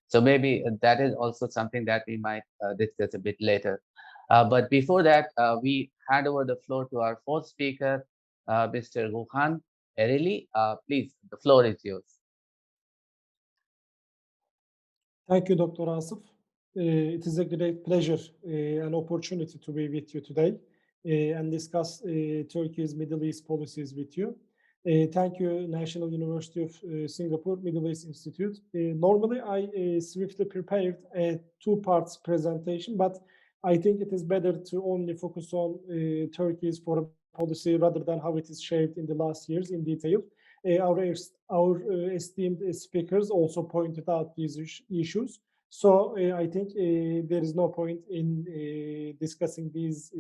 So maybe that is also something that we might discuss a bit later. But before that, we hand over the floor to our fourth speaker, Mr. Gukhan Ereli. Please, the floor is yours. Thank you, Dr. Asif. It is a great pleasure and opportunity to be with you today and discuss Turkey's Middle East policies with you. Thank you, National University of Singapore Middle East Institute. Normally, I swiftly prepared a two-part presentation, but I think it is better to only focus on Turkey's foreign policy rather than how it is shaped in the last years in detail. Our esteemed speakers also pointed out these issues. So I think there is no point in discussing these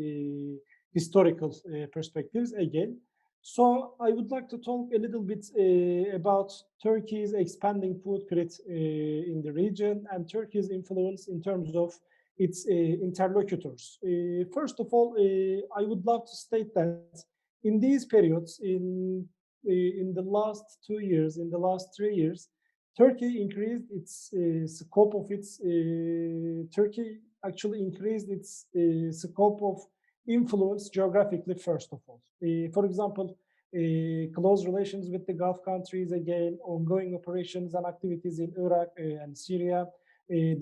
historical perspectives again. So I would like to talk a little bit about Turkey's expanding footprint in the region and Turkey's influence in terms of its interlocutors. First of all, I would love to state that in these periods, in the last 2 years, in the last 3 years, Turkey increased its scope of its, Turkey actually increased its scope of influence geographically, first of all. For example, close relations with the Gulf countries, again, ongoing operations and activities in Iraq and Syria,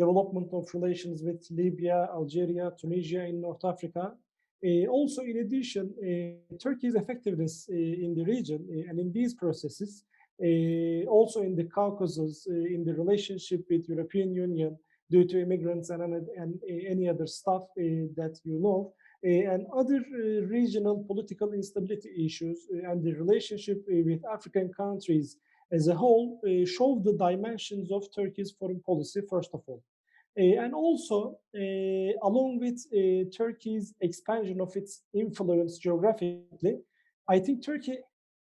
development of relations with Libya, Algeria, Tunisia in North Africa. Also, in addition, Turkey's effectiveness in the region and in these processes, also in the Caucasus, in the relationship with European Union due to immigrants and any other stuff that you know, and other regional political instability issues and the relationship with African countries as a whole show the dimensions of Turkey's foreign policy, first of all. And also, along with Turkey's expansion of its influence geographically, I think Turkey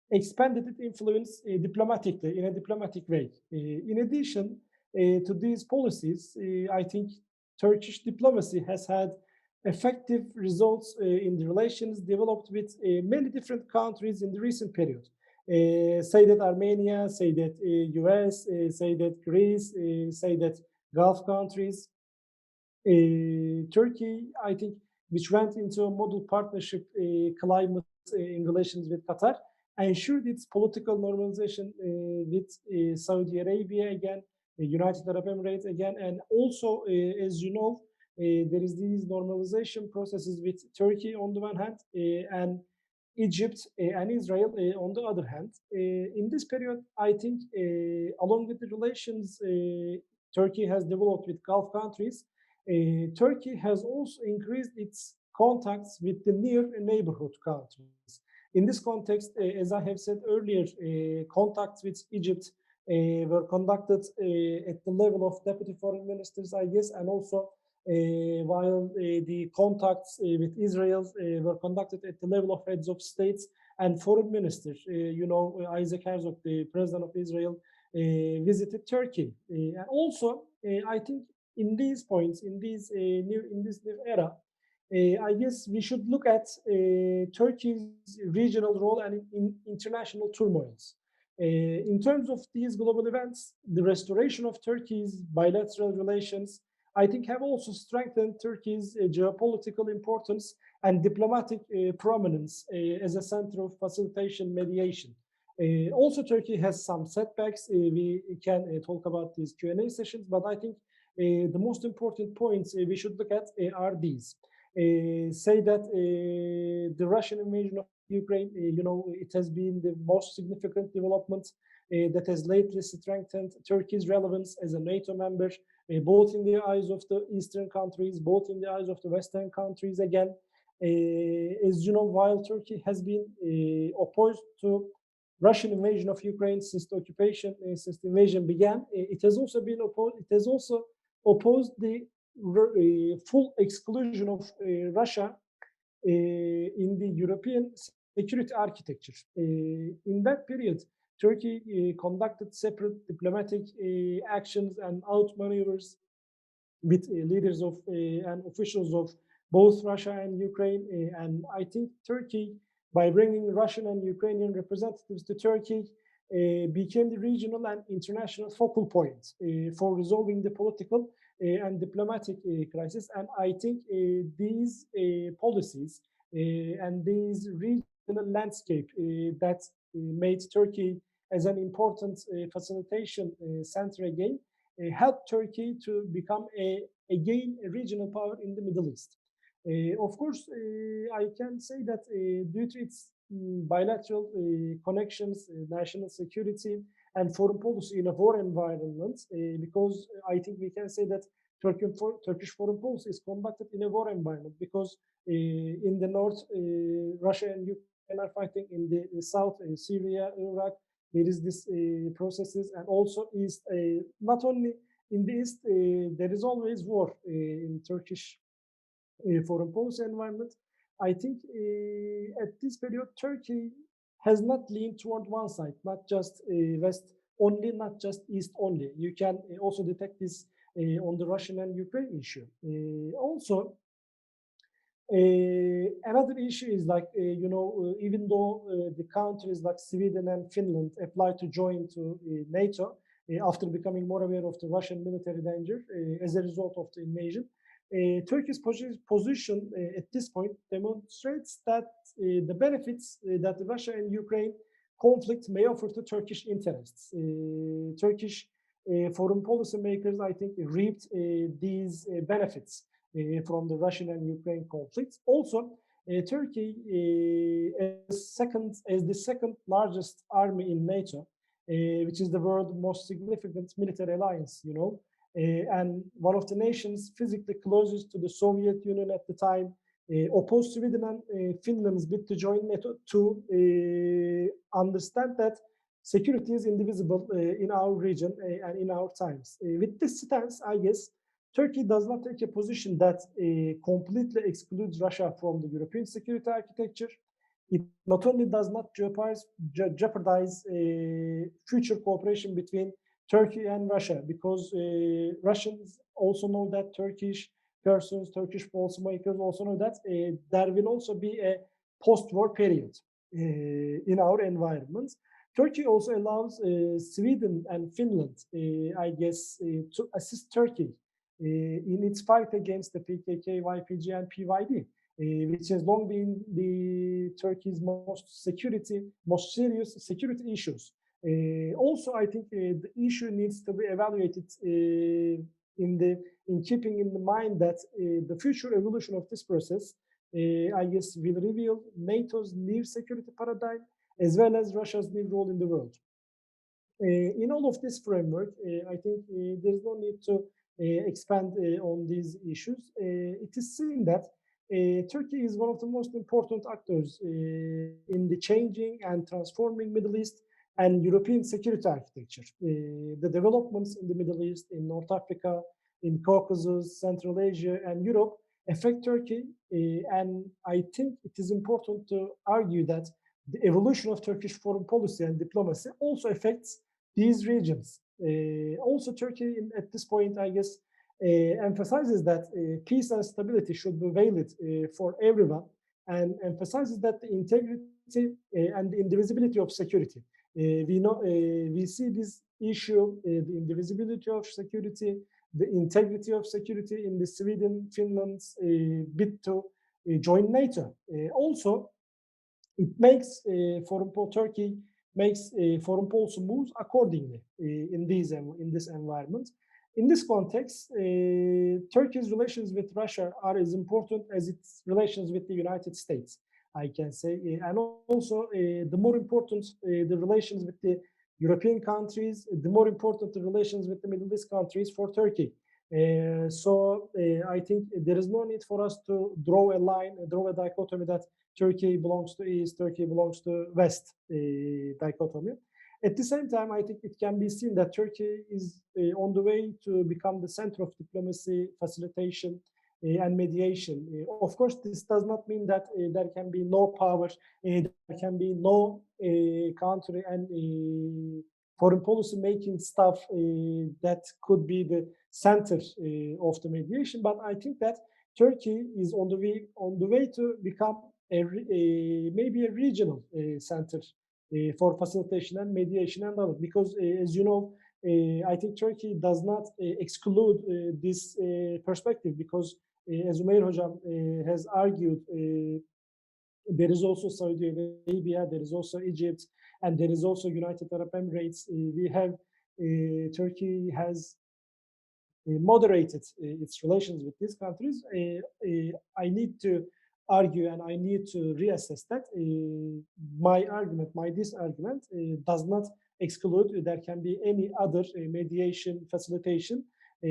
expanded its influence diplomatically, in a diplomatic way. In addition to these policies, I think Turkish diplomacy has had effective results in the relations developed with many different countries in the recent period. Say that Armenia, say that US, say that Greece, say that Gulf countries. Turkey, I think, which went into a model partnership climate in relations with Qatar, ensured its political normalization with Saudi Arabia again, United Arab Emirates again, and also, as you know, there is these normalization processes with Turkey on the one hand and Egypt and Israel on the other hand. In this period, I think, along with the relations Turkey has developed with Gulf countries, Turkey has also increased its contacts with the near neighborhood countries. In this context, as I have said earlier, contacts with Egypt were conducted at the level of deputy foreign ministers, I guess, and also while the contacts with Israel were conducted at the level of heads of states and foreign ministers. You know, Isaac Herzog, the president of Israel, visited Turkey. And also, I think in these points, in this new era, I guess we should look at Turkey's regional role and in international turmoils. In terms of these global events, the restoration of Turkey's bilateral relations, I think, have also strengthened Turkey's geopolitical importance and diplomatic prominence as a center of facilitation mediation. Also, Turkey has some setbacks. We can talk about these Q&A sessions, but I think the most important points we should look at are these. Say that the Russian invasion of Ukraine, you know, it has been the most significant development that has lately strengthened Turkey's relevance as a NATO member, both in the eyes of the Eastern countries, both in the eyes of the Western countries. Again, as you know, while Turkey has been opposed to Russian invasion of Ukraine, since the occupation, since the invasion began, it has also been opposed. It has also opposed the full exclusion of Russia in the European security architecture. In that period, Turkey conducted separate diplomatic actions and outmaneuvers with leaders of and officials of both Russia and Ukraine. And I think Turkey, by bringing Russian and Ukrainian representatives to Turkey, became the regional and international focal point for resolving the political and diplomatic crisis. And I think these policies and these regional landscape that made Turkey as an important facilitation center again, helped Turkey to become again a regional power in the Middle East. Of course, I can say that due to its bilateral connections, national security, and foreign policy in a war environment, because I think we can say that Turkish foreign policy is conducted in a war environment, because in the north, Russia and Ukraine are fighting. In the south, Syria, Iraq, there is this processes, and also east. Not only in the east, there is always war in Turkish foreign policy environment. I think at this period, Turkey has not leaned toward one side, not just west only, not just east only. You can also detect this on the Russian and Ukraine issue. Also, another issue is like, even though the countries like Sweden and Finland applied to join to NATO after becoming more aware of the Russian military danger as a result of the invasion, Turkey's position at this point demonstrates that the benefits that the Russia and Ukraine conflict may offer to Turkish interests. Turkish foreign policy makers, I think, reaped these benefits from the Russian and Ukraine conflicts. Also, Turkey as the second largest army in NATO, which is the world's most significant military alliance, and one of the nations physically closest to the Soviet Union at the time, opposed Sweden and Finland's bid to join NATO, to understand that security is indivisible in our region and in our times. With this stance, I guess, Turkey does not take a position that completely excludes Russia from the European security architecture. It not only does not jeopardize future cooperation between Turkey and Russia, because Russians also know that Turkish persons, Turkish policymakers also know that there will also be a post-war period in our environment. Turkey also allows Sweden and Finland, I guess, to assist Turkey in its fight against the PKK, YPG, and PYD, which has long been the Turkey's most serious security issues. Also, I think the issue needs to be evaluated in keeping in mind that the future evolution of this process, I guess, will reveal NATO's new security paradigm as well as Russia's new role in the world. In all of this framework, I think there is no need to expand on these issues. It is seen that Turkey is one of the most important actors in the changing and transforming Middle East and European security architecture. The developments in the Middle East, in North Africa, in Caucasus, Central Asia, and Europe affect Turkey. And I think it is important to argue that the evolution of Turkish foreign policy and diplomacy also affects these regions. Also, Turkey, at this point, I guess, emphasizes that peace and stability should be valid for everyone, and emphasizes that the integrity and the indivisibility of security. We see this issue, the indivisibility of security, the integrity of security in the Sweden, Finland's bid to join NATO. Also, it makes Turkey makes foreign policy moves accordingly in this environment. In this context, Turkey's relations with Russia are as important as its relations with the United States, I can say, and also the more important the relations with the European countries, the more important the relations with the Middle East countries for Turkey. So I think there is no need for us to draw a line, draw a dichotomy that Turkey belongs to East, Turkey belongs to West dichotomy. At the same time, I think it can be seen that Turkey is on the way to become the center of diplomacy, facilitation, and mediation. Of course, this does not mean that there can be no power, there can be no country and foreign policy making stuff that could be the center of the mediation. But I think that Turkey is on the way to become maybe a regional center for facilitation and mediation and others. Because as you know, I think Turkey does not exclude this perspective, because as Umair Hocam has argued, there is also Saudi Arabia, there is also Egypt, and there is also United Arab Emirates. We have Turkey has moderated its relations with these countries. I need to argue and I need to reassess that. My this argument does not exclude there can be any other mediation facilitation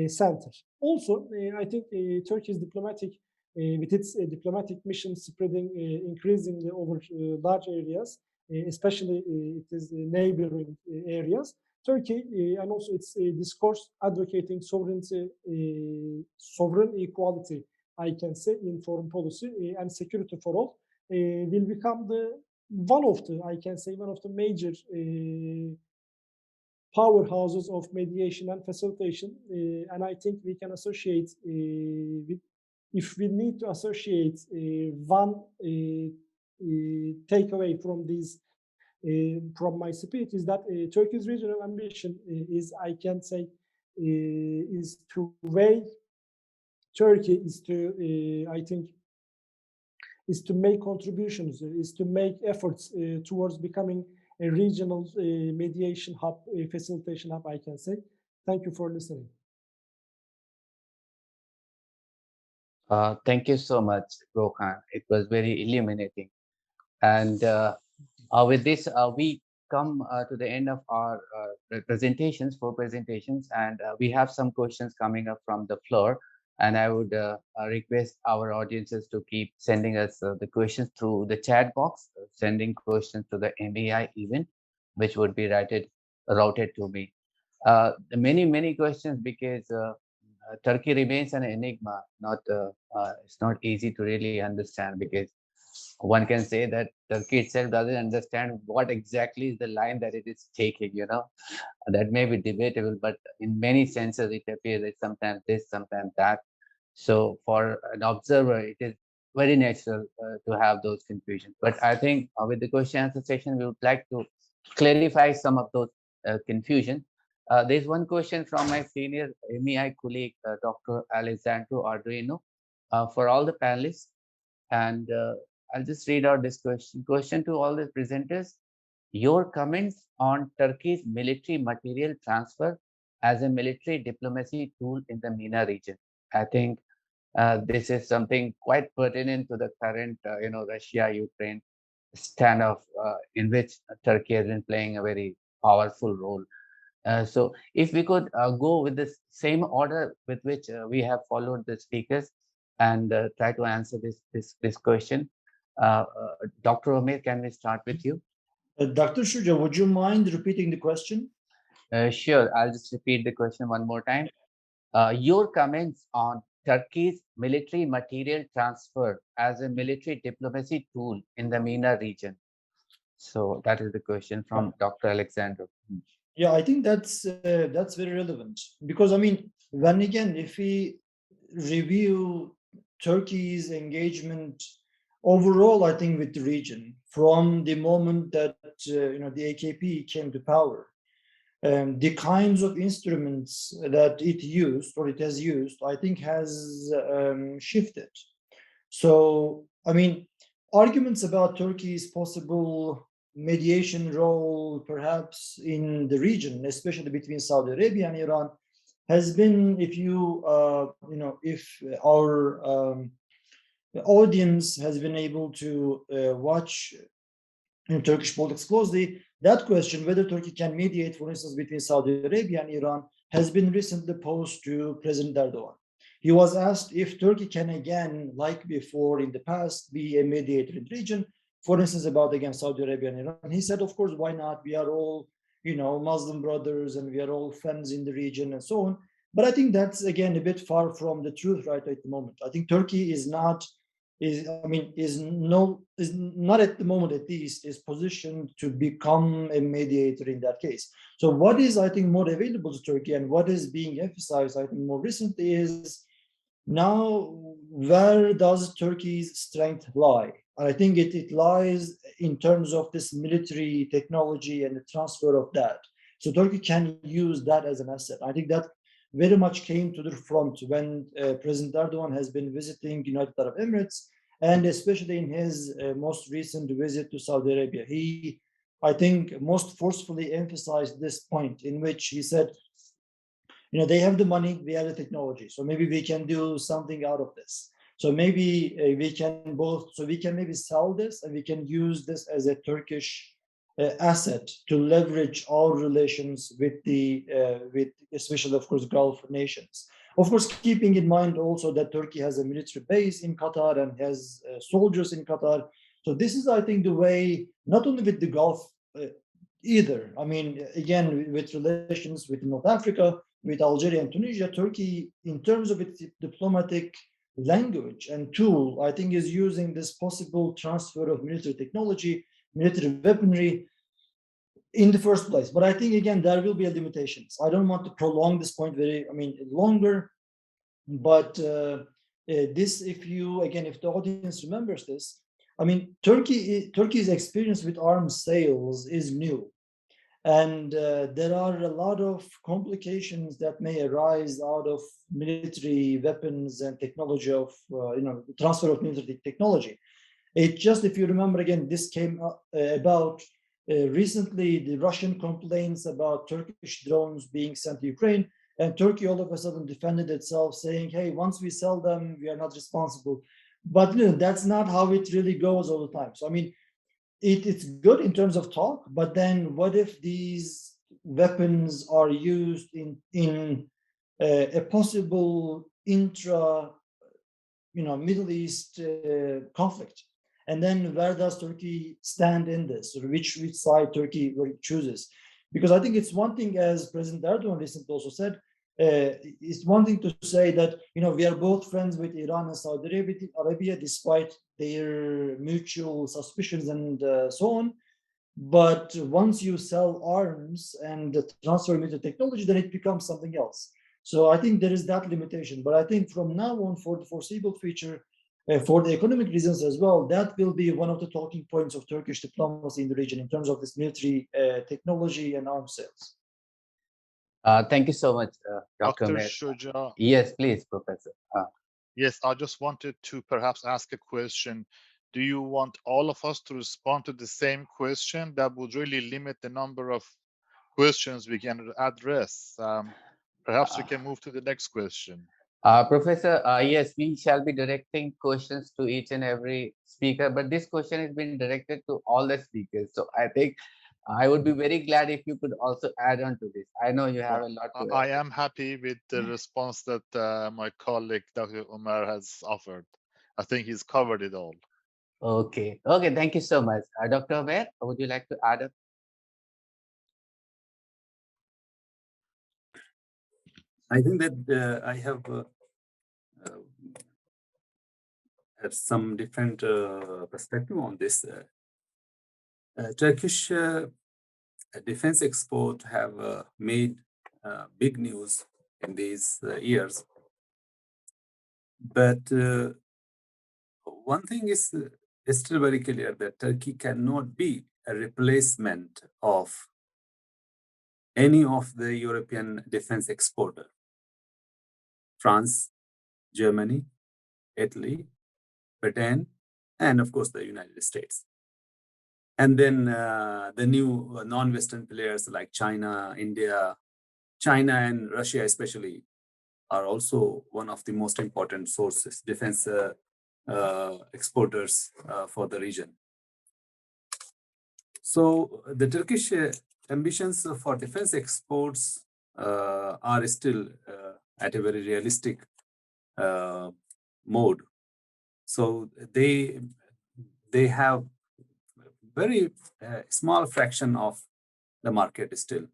center. Also, I think Turkey's diplomatic, with its diplomatic mission spreading increasingly over large areas, especially it is neighboring areas, Turkey and also its discourse advocating sovereignty, sovereign equality, I can say, in foreign policy and security for all, will become one of the major powerhouses of mediation and facilitation. And I think we can associate, if we need to associate one takeaway from these, from my speech, is that Turkey's regional ambition is, I can say, is to weigh Turkey is to, I think, is to make contributions, is to make efforts towards becoming a regional mediation hub, facilitation hub, I can say. Thank you for listening. Thank you so much, Rohan. It was very illuminating. And with this, we come to the end of our presentations, and we have some questions coming up from the floor. And I would request our audiences to keep sending us the questions through the chat box, sending questions to the MEI event, which would be routed to me. Many questions, because Turkey remains an enigma. It's not easy to really understand, because one can say that Turkey itself doesn't understand what exactly is the line that it is taking, that may be debatable, but in many senses it appears that sometimes this, sometimes that. So for an observer, it is very natural to have those confusions. But I think with the question answer session, we would like to clarify some of those confusion. There's one question from my senior MEI colleague, Dr. Alessandro Arduino, for all the panelists. And I'll just read out this question. Question to all the presenters: your comments on Turkey's military material transfer as a military diplomacy tool in the MENA region. I think this is something quite pertinent to the current, Russia-Ukraine standoff, in which Turkey has been playing a very powerful role. So if we could go with the same order with which we have followed the speakers, and try to answer this question. Dr. Umair, can we start with you? Dr. Shuja, would you mind repeating the question? Sure, I'll just repeat the question one more time. Your comments on Turkey's military material transfer as a military diplomacy tool in the MENA region. So that is the question from Dr. Alexander. Yeah, I think that's very relevant, because I mean, when again, if we review Turkey's engagement overall, I think with the region from the moment that the AKP came to power, the kinds of instruments that it used or it has used, I think, has shifted. So, I mean, arguments about Turkey's possible mediation role, perhaps in the region, especially between Saudi Arabia and Iran, has been, if our audience has been able to watch Turkish politics closely, that question, whether Turkey can mediate, for instance, between Saudi Arabia and Iran, has been recently posed to President Erdogan. he was asked if Turkey can again, like before in the past, be a mediator in the region, for instance, about against Saudi Arabia and Iran. He said, of course, why not? We are all, Muslim brothers and we are all friends in the region and so on. But I think that's, again, a bit far from the truth right at the moment. I think Turkey is not at the moment, at least, is positioned to become a mediator in that case. So what is, I think, more available to Turkey and what is being emphasized, I think, more recently is now where does Turkey's strength lie? I think it lies in terms of this military technology and the transfer of that. So Turkey can use that as an asset. I think that very much came to the front when President Erdogan has been visiting United Arab Emirates, and especially in his most recent visit to Saudi Arabia. He, I think, most forcefully emphasized this point in which he said, they have the money, we have the technology, so maybe we can do something out of this. So maybe we can maybe sell this and we can use this as a Turkish asset to leverage our relations with especially, of course, Gulf nations. Of course, keeping in mind also that Turkey has a military base in Qatar and has soldiers in Qatar. So this is, I think, the way, not only with the Gulf either. I mean, again, with relations with North Africa, with Algeria and Tunisia, Turkey, in terms of its diplomatic language and tool, I think is using this possible transfer of military technology, military weaponry in the first place. But I think, again, there will be limitations. I don't want to prolong this point longer, but this, if the audience remembers this, I mean, Turkey's experience with arms sales is new. And there are a lot of complications that may arise out of military weapons and technology of, transfer of military technology. It just, if you remember, again, this came about recently, the Russian complaints about Turkish drones being sent to Ukraine, and Turkey all of a sudden defended itself, saying, hey, once we sell them, we are not responsible. But that's not how it really goes all the time. So, I mean, it's good in terms of talk, but then what if these weapons are used in a possible Middle East conflict? And then where does Turkey stand in this, or which side Turkey chooses? Because I think it's one thing, as President Erdogan recently also said, it's one thing to say that we are both friends with Iran and Saudi Arabia despite their mutual suspicions and so on. But once you sell arms and transfer military technology, then it becomes something else. So I think there is that limitation. But I think from now on, for the foreseeable future, for the economic reasons as well, that will be one of the talking points of Turkish diplomacy in the region in terms of this military technology and arms sales. Thank you so much, Dr. Dr. Mer. Shuja. Yes, please, Professor. Yes, I just wanted to perhaps ask a question. Do you want all of us to respond to the same question? That would really limit the number of questions we can address. Perhaps we can move to the next question. Professor, yes, we shall be directing questions to each and every speaker, but this question has been directed to all the speakers. So I think I would be very glad if you could also add on to this. I know you have a lot to I am happy with the response that my colleague, Dr. Umar, has offered. I think he's covered it all. Okay. Okay. Thank you so much. Dr. Umar, would you like to add up? I think that I have some different perspective on this. Turkish defense export have made big news in these years. But one thing is still very clear, that Turkey cannot be a replacement of any of the European defense exporter. France, Germany, Italy, Britain, and of course the United States. And then the new non-Western players like China, India, China and Russia especially are also one of the most important sources, defense exporters for the region. So the Turkish ambitions for defense exports are still at a very realistic mode. So they have very small fraction of the market still.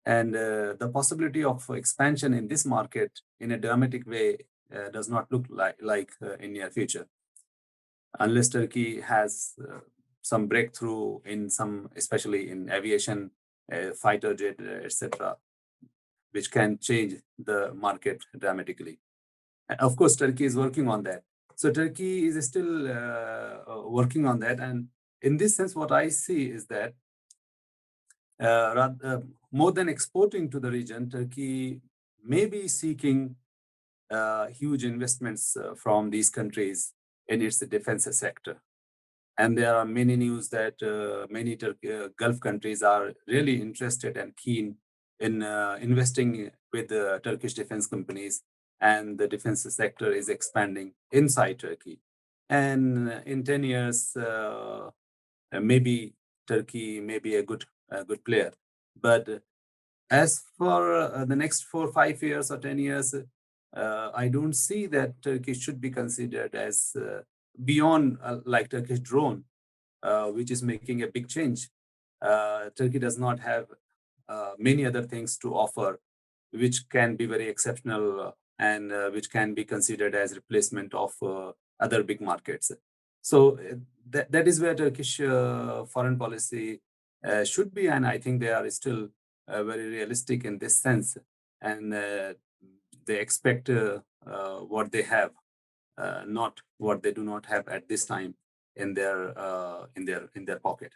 And the possibility of expansion in this market in a dramatic way does not look like in near future, unless Turkey has some breakthrough in some, especially in aviation, fighter jet, etc., which can change the market dramatically. And of course, Turkey is working on that. So Turkey is still working on that. And in this sense, what I see is that more than exporting to the region, Turkey may be seeking huge investments from these countries in its defense sector. And there are many news that many Gulf countries are really interested and keen in investing with the Turkish defense companies, and the defense sector is expanding inside Turkey. And in 10 years, maybe Turkey may be a good player. But as for the next 4 or 5 years or 10 years, I don't see that Turkey should be considered as beyond like Turkish drone, which is making a big change. Turkey does not have many other things to offer, which can be very exceptional and which can be considered as replacement of other big markets. So that is where Turkish foreign policy should be, and I think they are still very realistic in this sense, and they expect what they have, not what they do not have at this time in their pocket.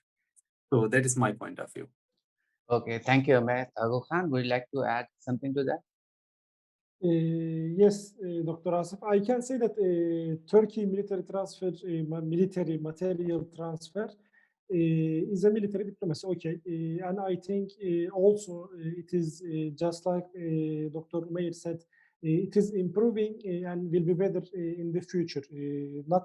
So that is my point of view. Okay, thank you, Ahmed. Gokhan, would you like to add something to that? Yes, Dr. Asif, I can say that Turkey military transfer, military material transfer is a military diplomacy, okay. And I think also it is just like Dr. Umair said, it is improving and will be better in the future. Not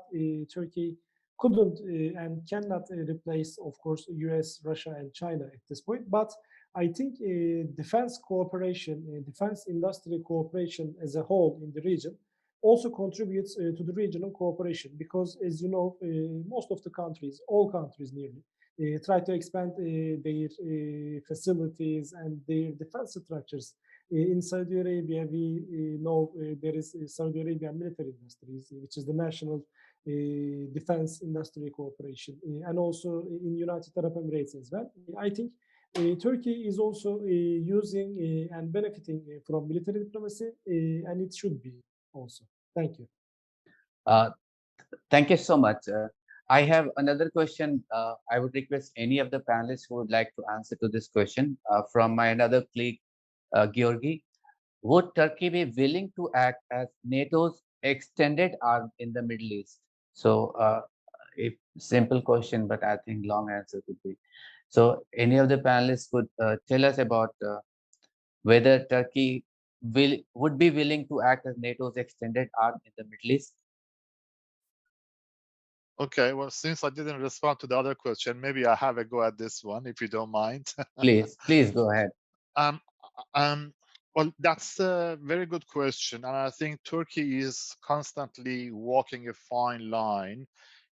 Turkey couldn't and cannot replace, of course, US, Russia, and China at this point, but I think defense cooperation, defense industry cooperation as a whole in the region also contributes to the regional cooperation, because, as you know, most of the countries, all countries nearly, try to expand their facilities and their defense structures. In Saudi Arabia, we know there is Saudi Arabian military industries, which is the national defense industry cooperation, and also in United Arab Emirates as well. I think Turkey is also using and benefiting from military diplomacy, and it should be also. Thank you. Thank you so much. I have another question. I would request any of the panelists who would like to answer to this question from my another colleague, Georgi. Would Turkey be willing to act as NATO's extended arm in the Middle East? So, a simple question, but I think long answer could be. So, any of the panelists could tell us about whether Turkey would be willing to act as NATO's extended arm in the Middle East? Okay, well, since I didn't respond to the other question, maybe I have a go at this one, if you don't mind. Please go ahead. Well, that's a very good question, and I think Turkey is constantly walking a fine line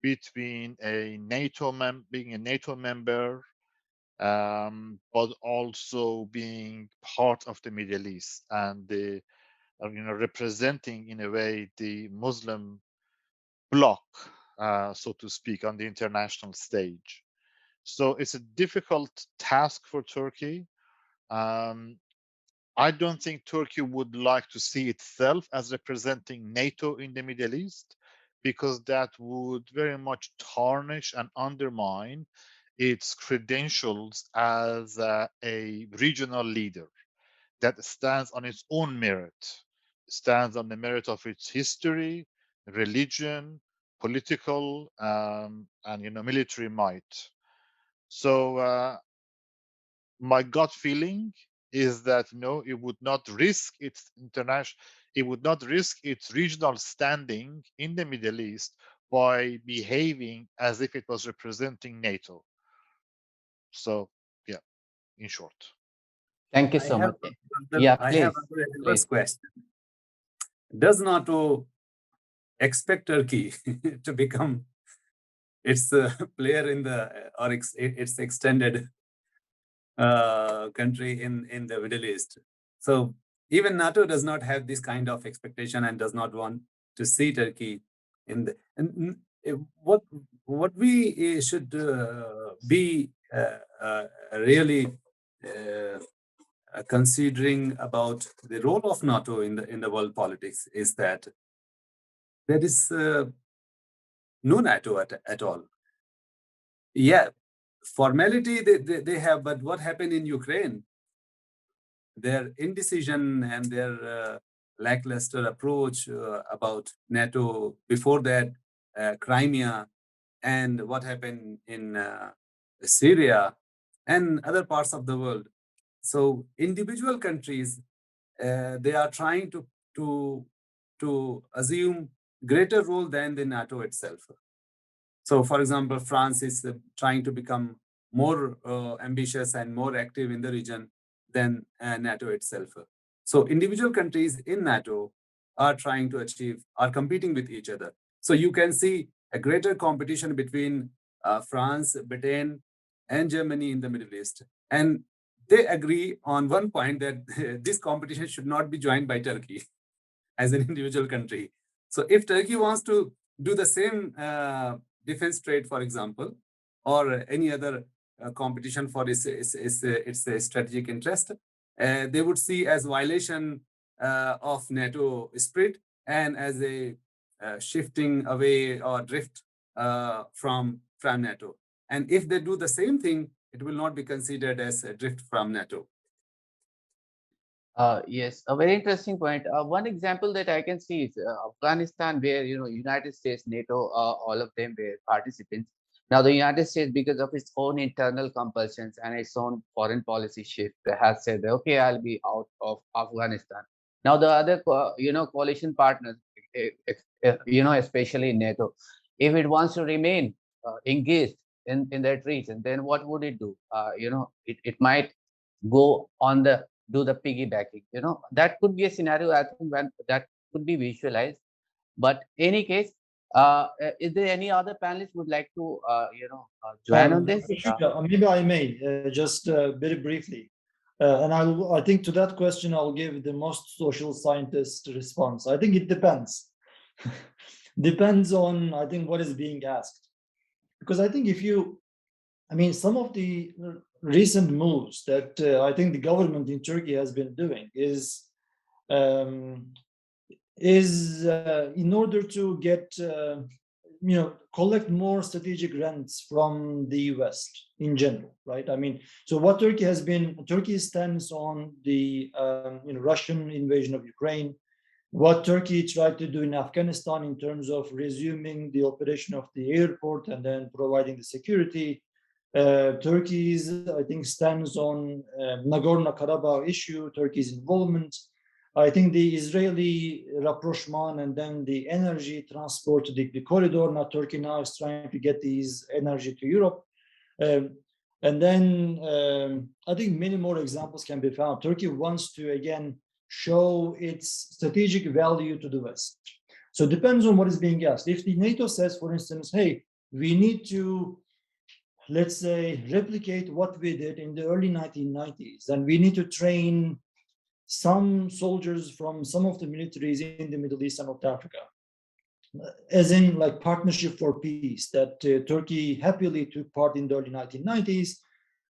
between being a NATO member, but also being part of the Middle East and representing in a way the Muslim bloc, so to speak, on the international stage. So it's a difficult task for Turkey. I don't think Turkey would like to see itself as representing NATO in the Middle East, because that would very much tarnish and undermine its credentials as a regional leader that stands on its own merit, stands on the merit of its history, religion, political, and military might. So my gut feeling is that it would not risk its regional standing in the Middle East by behaving as if it was representing NATO. So, yeah, in short. Thank you so much. I have a reverse question. does NATO expect Turkey to become its player in the or its extended country in the Middle East? So even NATO does not have this kind of expectation and does not want to see Turkey in the. And what we should be really considering about the role of NATO in the world politics is that there is no NATO at all. Yeah, formality they have, but what happened in Ukraine? Their indecision and their lackluster approach about NATO before that, Crimea, and what happened in Syria and other parts of the world. So individual countries, they are trying to assume greater role than the NATO itself. So, for example, France is trying to become more ambitious and more active in the region than NATO itself. So, individual countries in NATO are trying to are competing with each other. So, you can see a greater competition between France, Britain, and Germany in the Middle East. And they agree on one point that this competition should not be joined by Turkey as an individual country. So, if Turkey wants to do the same defense trade, for example, or any other competition for its strategic interest, they would see as violation of NATO spirit and as a shifting away or drift from NATO. And if they do the same thing, it will not be considered as a drift from NATO. Yes, a very interesting point. One example that I can see is Afghanistan, where United States, NATO, all of them were participants. Now, the United States, because of its own internal compulsions and its own foreign policy shift, has said, "Okay, I'll be out of Afghanistan." Now, the other, coalition partners, especially NATO, if it wants to remain engaged in that region, then what would it do? It might go on the do the piggybacking. That could be a scenario, I think, when that could be visualized. But any case, is there any other panelists would like to join on this? Maybe I may just very briefly, and I think to that question I'll give the most social scientist response. I think it depends. Depends on, I think, what is being asked, because I think some of the recent moves that I think the government in Turkey has been doing is in order to get collect more strategic rents from the West in general, right? So what Turkey stands on the Russian invasion of Ukraine, what Turkey tried to do in Afghanistan in terms of resuming the operation of the airport and then providing the security. Turkey's, I think, stands on Nagorno-Karabakh issue, Turkey's involvement. I think the Israeli rapprochement and then the energy transport, the corridor. Now Turkey now is trying to get these energy to Europe. And then I think many more examples can be found. Turkey wants to, again, show its strategic value to the West. So it depends on what is being asked. If the NATO says, for instance, hey, we need to, let's say, replicate what we did in the early 1990s, and we need to train some soldiers from some of the militaries in the Middle East and North Africa, as in like Partnership for Peace that Turkey happily took part in the early 1990s.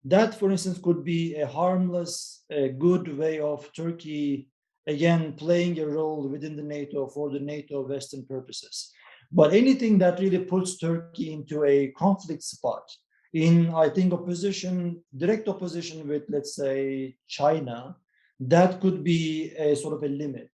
That, for instance, could be a harmless, good way of Turkey, again, playing a role within the NATO for the NATO Western purposes. But anything that really puts Turkey into a conflict spot, in, I think, direct opposition with, let's say, China, that could be a sort of a limit,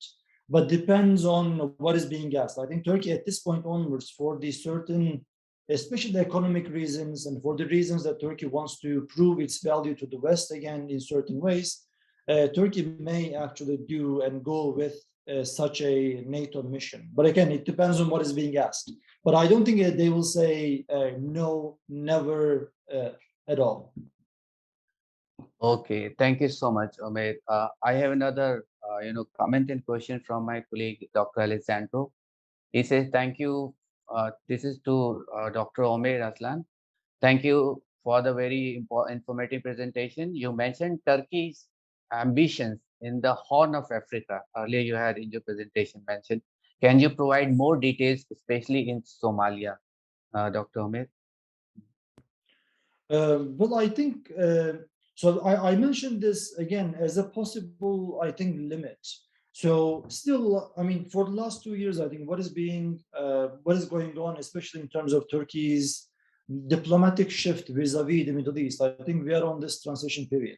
but depends on what is being asked. I think Turkey at this point onwards, for the certain, especially the economic reasons and for the reasons that Turkey wants to prove its value to the West again in certain ways, Turkey may actually do and go with such a NATO mission. But again, it depends on what is being asked. But I don't think they will say no, never at all. Okay, thank you so much, Omer. I have another comment and question from my colleague, Dr. Alessandro. He says, thank you. This is to Dr. Omer Aslan. Thank you for the very informative presentation. You mentioned Turkey's ambitions in the Horn of Africa. Earlier you had in your presentation mentioned. Can you provide more details, especially in Somalia, Dr. Omer? Well, I think, so I mentioned this again as a possible, I think, limit. So still, I mean, for the last 2 years, I think what is going on, especially in terms of Turkey's diplomatic shift vis-a-vis the Middle East, I think we are on this transition period.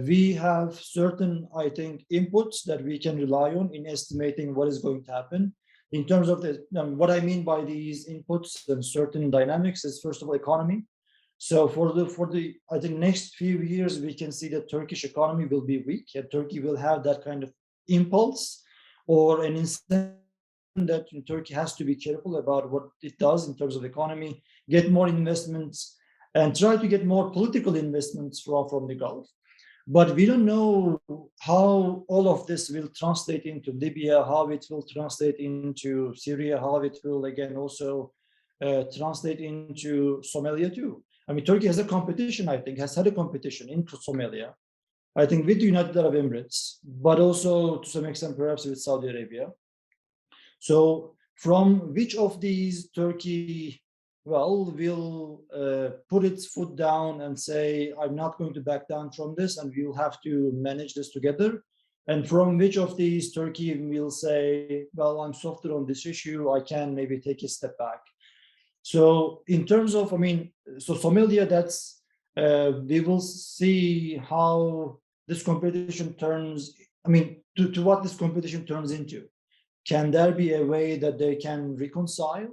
We have certain, I think, inputs that we can rely on in estimating what is going to happen. In terms of what I mean by these inputs and certain dynamics is, first of all, economy. So for the I think next few years, we can see that Turkish economy will be weak, and Turkey will have that kind of impulse or an incentive that Turkey has to be careful about what it does in terms of economy, get more investments, and try to get more political investments from the Gulf. But we don't know how all of this will translate into Libya, how it will translate into Syria, how it will again also translate into Somalia too. I mean, Turkey has a competition, I think, has had a competition into Somalia, I think, with the United Arab Emirates, but also to some extent perhaps with Saudi Arabia. So from which of these Turkey, well, will put its foot down and say, I'm not going to back down from this, and we'll have to manage this together. And from which of these Turkey will say, well, I'm softer on this issue, I can maybe take a step back. So in terms of, I mean, so Somalia, that's, we will see how this competition turns, I mean, to what this competition turns into. Can there be a way that they can reconcile?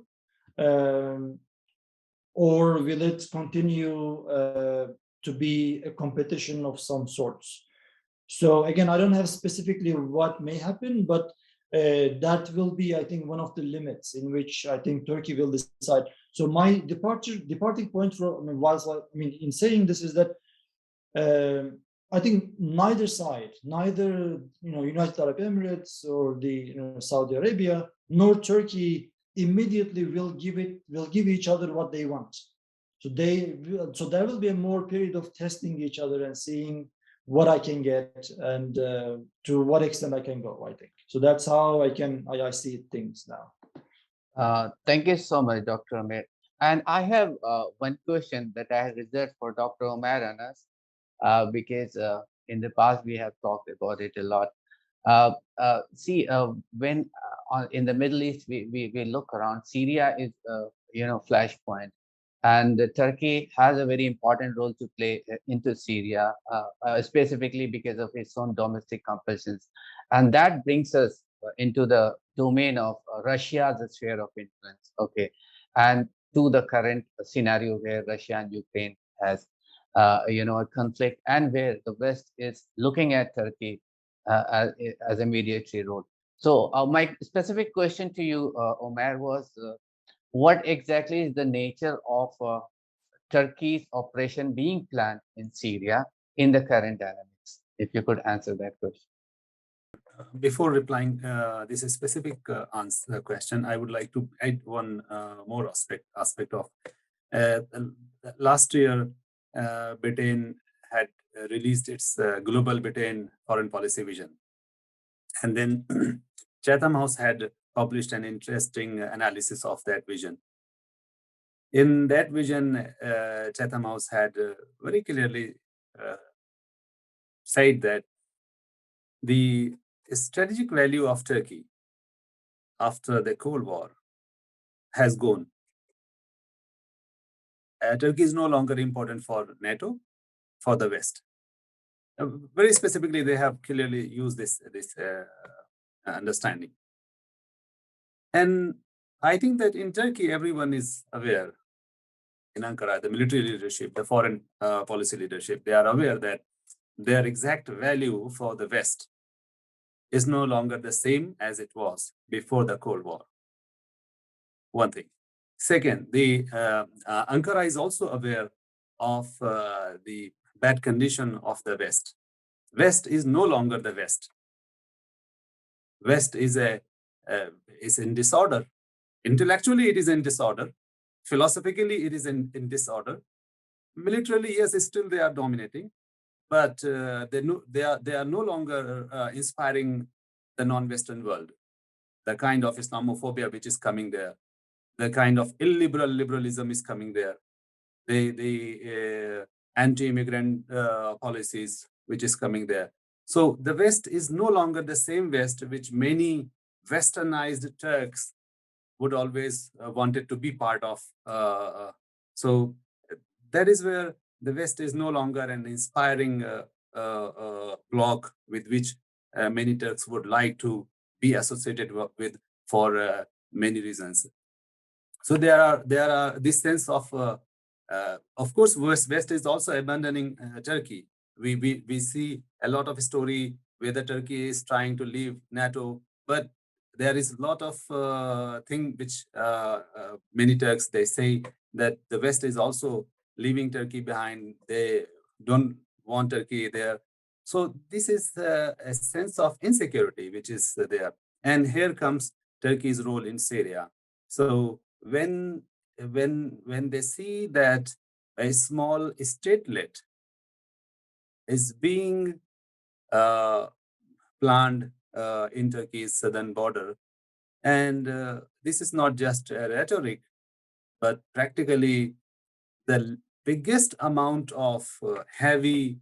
Or will it continue to be a competition of some sorts? So again, I don't have specifically what may happen, but that will be, I think, one of the limits in which I think Turkey will decide. So my departing point from, in saying this is that I think neither side, neither United Arab Emirates or the Saudi Arabia nor Turkey immediately will give each other what they want. So there will be a more period of testing each other and seeing what I can get and to what extent I can go, I think. So that's how I see things now. Thank you so much, Dr. Omer. And I have one question that I have reserved for Dr. Omer Anas, because in the past we have talked about it a lot. When in the Middle East we look around, Syria is flashpoint, and Turkey has a very important role to play into Syria, specifically because of its own domestic compulsions, and that brings us into the domain of Russia's sphere of influence. Okay, and to the current scenario where Russia and Ukraine has a conflict, and where the West is looking at Turkey as a mediatory role. So my specific question to you, Omer, was what exactly is the nature of Turkey's operation being planned in Syria in the current dynamics? If you could answer that question. Before replying this specific question, I would like to add one more aspect of last year. Britain had released its global Britain foreign policy vision, and then Chatham House had published an interesting analysis of that vision. In that vision, Chatham House had very clearly said that the strategic value of Turkey after the Cold War has gone. Turkey is no longer important for NATO, for the West. Very specifically, they have clearly used this understanding. And I think that in Turkey, everyone is aware. In Ankara, the military leadership, the foreign policy leadership, they are aware that their exact value for the West is no longer the same as it was before the Cold War. One thing. Second, Ankara is also aware of the bad condition of the West. West is no longer the West. West is in disorder. Intellectually, it is in disorder. Philosophically, it is in disorder. Militarily, yes, still they are dominating, but they are no longer inspiring the non-Western world. The kind of Islamophobia which is coming there, the kind of illiberal liberalism is coming there, the anti-immigrant policies which is coming there. So the West is no longer the same West which many Westernized Turks would always wanted to be part of. So that is where the West is no longer an inspiring bloc with which many Turks would like to be associated with for many reasons. So there are this sense of course, West is also abandoning Turkey. We see a lot of story whether Turkey is trying to leave NATO, but there is a lot of thing which many Turks, they say that the West is also leaving Turkey behind. They don't want Turkey there. So this is a sense of insecurity which is there. And here comes Turkey's role in Syria. So when they see that a small statelet is being planned in Turkey's southern border, and this is not just a rhetoric, but practically the biggest amount of heavy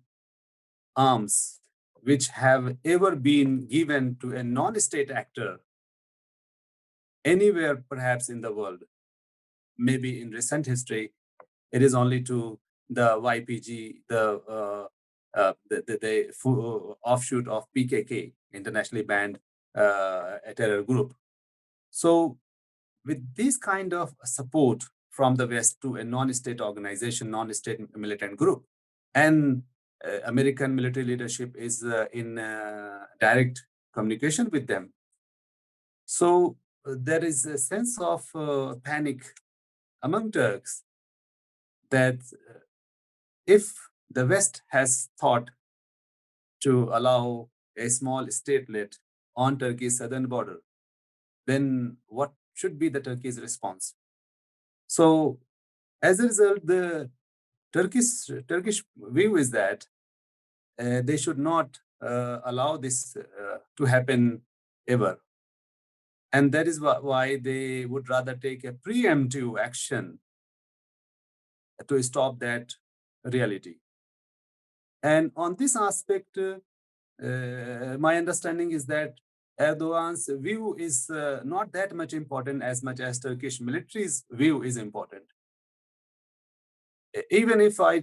arms which have ever been given to a non-state actor anywhere perhaps in the world, maybe in recent history, it is only to the YPG, the offshoot of PKK, internationally banned a terror group. So with this kind of support from the West to a non-state organization, non-state militant group, and American military leadership is in direct communication with them. So there is a sense of panic among Turks that if the West has thought to allow a small statelet on Turkey's southern border, then what should be the Turkey's response? So as a result, the Turkish view is that they should not allow this to happen ever. And that is why they would rather take a preemptive action to stop that reality. And on this aspect, my understanding is that Erdogan's view is not that much important as much as Turkish military's view is important. Even if I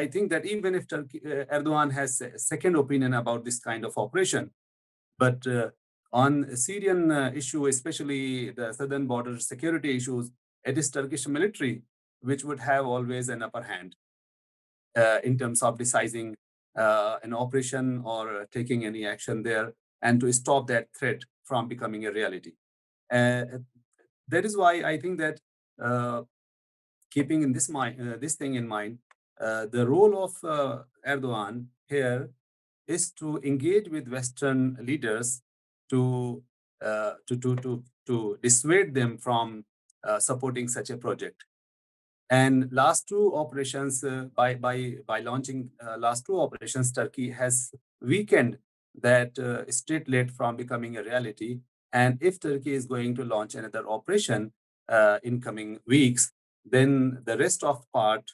think that even if Erdogan has a second opinion about this kind of operation, but on Syrian issue, especially the southern border security issues, it is Turkish military which would have always an upper hand in terms of deciding an operation or taking any action there, and to stop that threat from becoming a reality. That is why I think that keeping in this thing in mind, the role of Erdogan here is to engage with Western leaders to dissuade them from supporting such a project. And last two operations, by launching last two operations, Turkey has weakened that statelet from becoming a reality. And if Turkey is going to launch another operation in coming weeks, then the rest of part,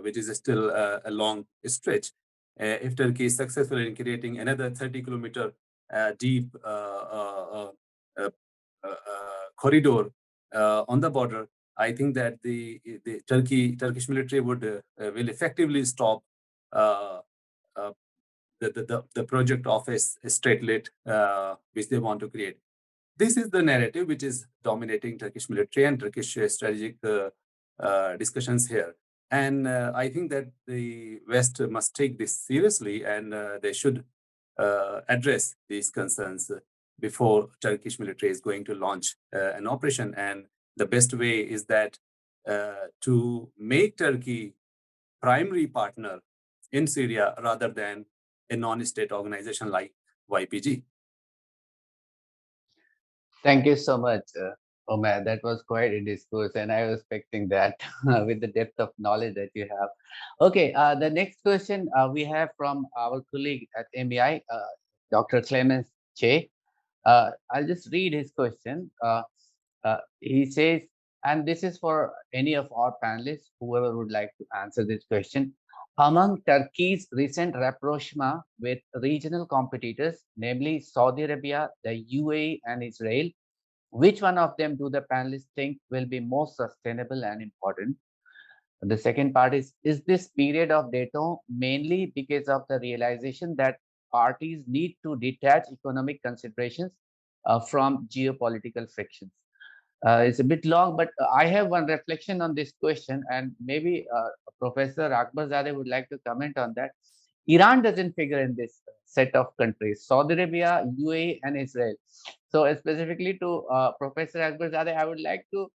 which is still a long stretch, if Turkey is successful in creating another 30-kilometer deep corridor on the border, I think that the Turkish military will effectively stop the project of a statelet which they want to create. This is the narrative which is dominating Turkish military and Turkish strategic discussions here. And I think that the West must take this seriously, and they should address these concerns before Turkish military is going to launch an operation. And the best way is that to make Turkey primary partner in Syria rather than a non-state organization like YPG. Thank you so much, Omer. That was quite a discourse, and I was expecting that with the depth of knowledge that you have. Okay, the next question we have from our colleague at MEI, Dr. Clemens Che. I'll just read his question. He says, and this is for any of our panelists, whoever would like to answer this question. Among Turkey's recent rapprochement with regional competitors, namely Saudi Arabia, the UAE, and Israel, which one of them do the panelists think will be most sustainable and important? The second part is this period of détente mainly because of the realization that parties need to detach economic considerations from geopolitical frictions? It's a bit long, but I have one reflection on this question, and maybe Professor Akbarzadeh would like to comment on that. Iran doesn't figure in this set of countries, Saudi Arabia, UAE, and Israel. So specifically to Professor Akbarzadeh, I would like to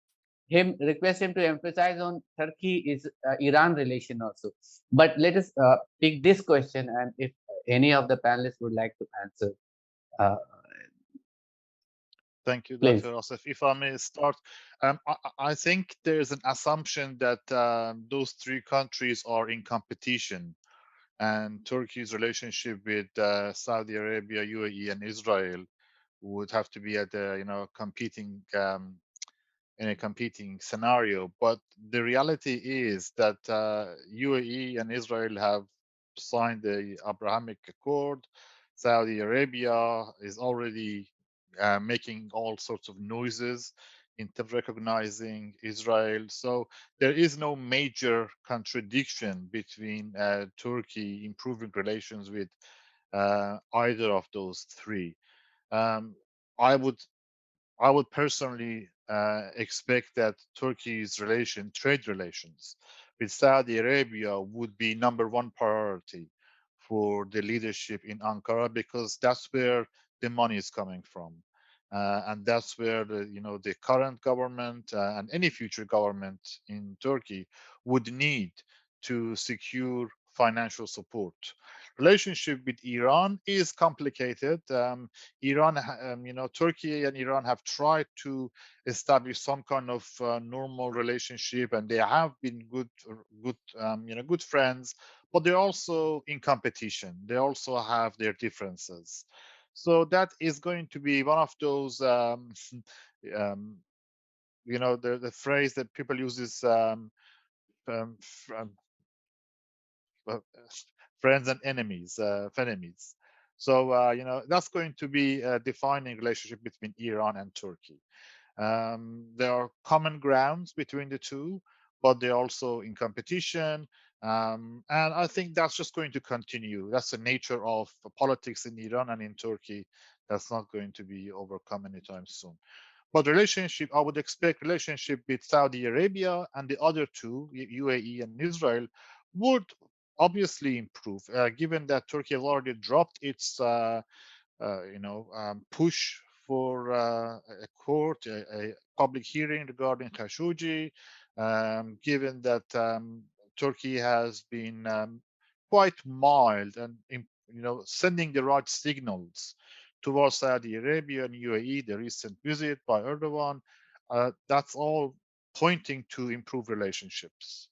request him to emphasize on Turkey is Iran relation also. But let us pick this question, and if any of the panelists would like to answer, uh, Thank you, please. Dr. Asif. If I may start, I think there's an assumption that those three countries are in competition, and Turkey's relationship with Saudi Arabia, UAE, and Israel would have to be at a competing in a competing scenario. But the reality is that UAE and Israel have signed the Abrahamic Accord. Saudi Arabia is already making all sorts of noises into recognizing Israel. So there is no major contradiction between Turkey improving relations with either of those three. Um, I would I would personally expect that Turkey's trade relations with Saudi Arabia would be number one priority for the leadership in Ankara, because that's where the money is coming from. And that's where the current government and any future government in Turkey would need to secure financial support. Relationship with Iran is complicated. Turkey and Iran have tried to establish some kind of normal relationship, and they have been good friends, but they're also in competition. They also have their differences. So that is going to be one of those, the phrase that people use is um, uh, friends and enemies, frenemies. So that's going to be a defining relationship between Iran and Turkey. There are common grounds between the two, but they're also in competition. And I think that's just going to continue. That's the nature of politics in Iran and in Turkey. That's not going to be overcome anytime soon. But I would expect relationship with Saudi Arabia and the other two, UAE and Israel, would obviously improve, given that Turkey has already dropped its push for a court, a public hearing regarding Khashoggi, given that Turkey has been quite mild and sending the right signals towards Saudi Arabia and UAE, the recent visit by Erdogan, that's all pointing to improved relationships.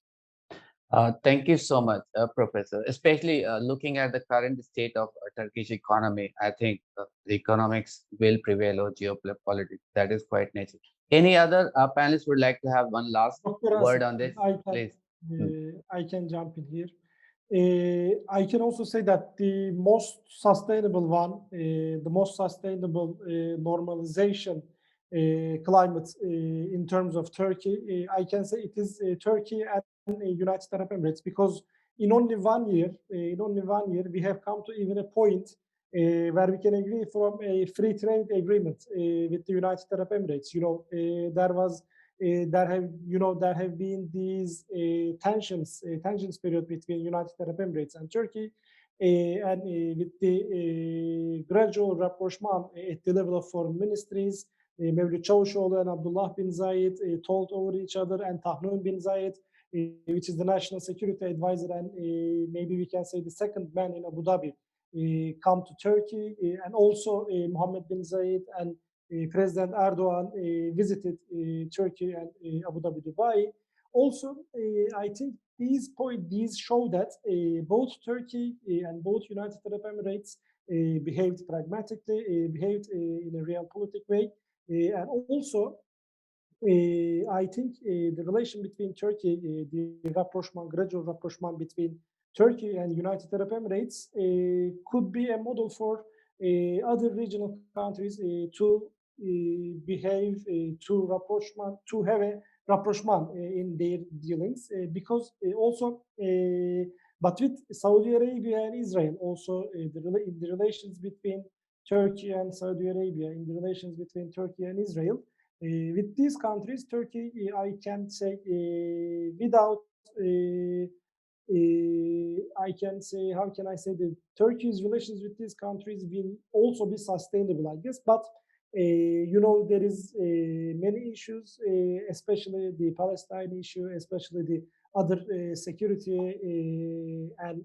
Thank you so much, Professor. Especially looking at the current state of Turkish economy, I think the economics will prevail over geopolitics. That is quite natural. Any other panelists would like to have one last Dr. word Asif, on this, please? I can jump in here. I can also say that the most sustainable one, the most sustainable normalization climate in terms of Turkey, I can say it is Turkey and United Arab Emirates, because in only 1 year, we have come to even a point where we can agree from a free trade agreement with the United Arab Emirates. There have been these tensions period between United Arab Emirates and Turkey, and with the gradual rapprochement at the level of foreign ministries, Mevlüt Çavuşoğlu and Abdullah bin Zayed told over each other, and Tahnun bin Zayed, which is the national security advisor, and maybe we can say the second man in Abu Dhabi, come to Turkey, and also Mohammed bin Zayed and President Erdogan visited Turkey and Abu Dhabi, Dubai. Also, I think these show that both Turkey and both United Arab Emirates behaved pragmatically, behaved in a realpolitik way, and also I think the relation between Turkey, the rapprochement, gradual rapprochement between Turkey and United Arab Emirates could be a model for other regional countries to behave, to have a rapprochement in their dealings, because also, but with Saudi Arabia and Israel, also in the relations between Turkey and Saudi Arabia, in the relations between Turkey and Israel, with these countries, Turkey, I can say, without, I can say, how can I say, the Turkey's relations with these countries will also be sustainable, I guess. But you know, there is many issues, especially the Palestine issue, especially the other security and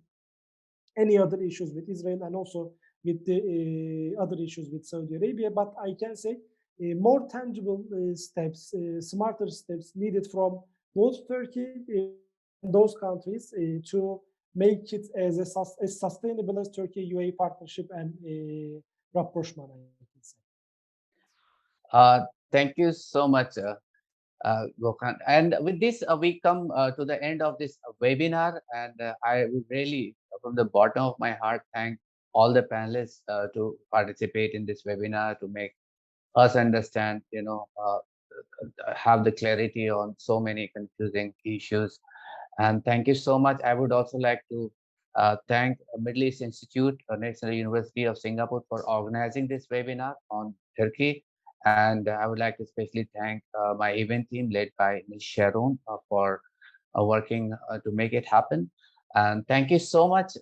any other issues with Israel, and also with the other issues with Saudi Arabia. But I can say more tangible steps, smarter steps needed from both Turkey and those countries to make it as sustainable as Turkey-UAE partnership and rapprochement, I can say. Thank you so much, Gokhan. And with this, we come to the end of this webinar, and I would really, from the bottom of my heart, thank all the panelists to participate in this webinar, to make us understand, you know, have the clarity on so many confusing issues. And thank you so much. I would also like to thank Middle East Institute, National University of Singapore, for organizing this webinar on Turkey. And I would like to especially thank my event team led by Ms. Sharon for working to make it happen. And thank you so much.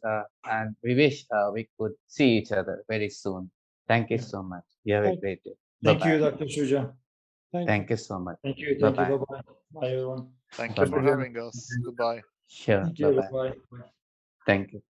And we wish we could see each other very soon. Thank you so much. You have a great day. Thank you, Dr. Shuja. Thank you so much. Thank you. Bye-bye. Bye-bye. Bye, everyone. Thank you for having us. Goodbye. Sure. Thank you. Bye-bye. Bye. Thank you.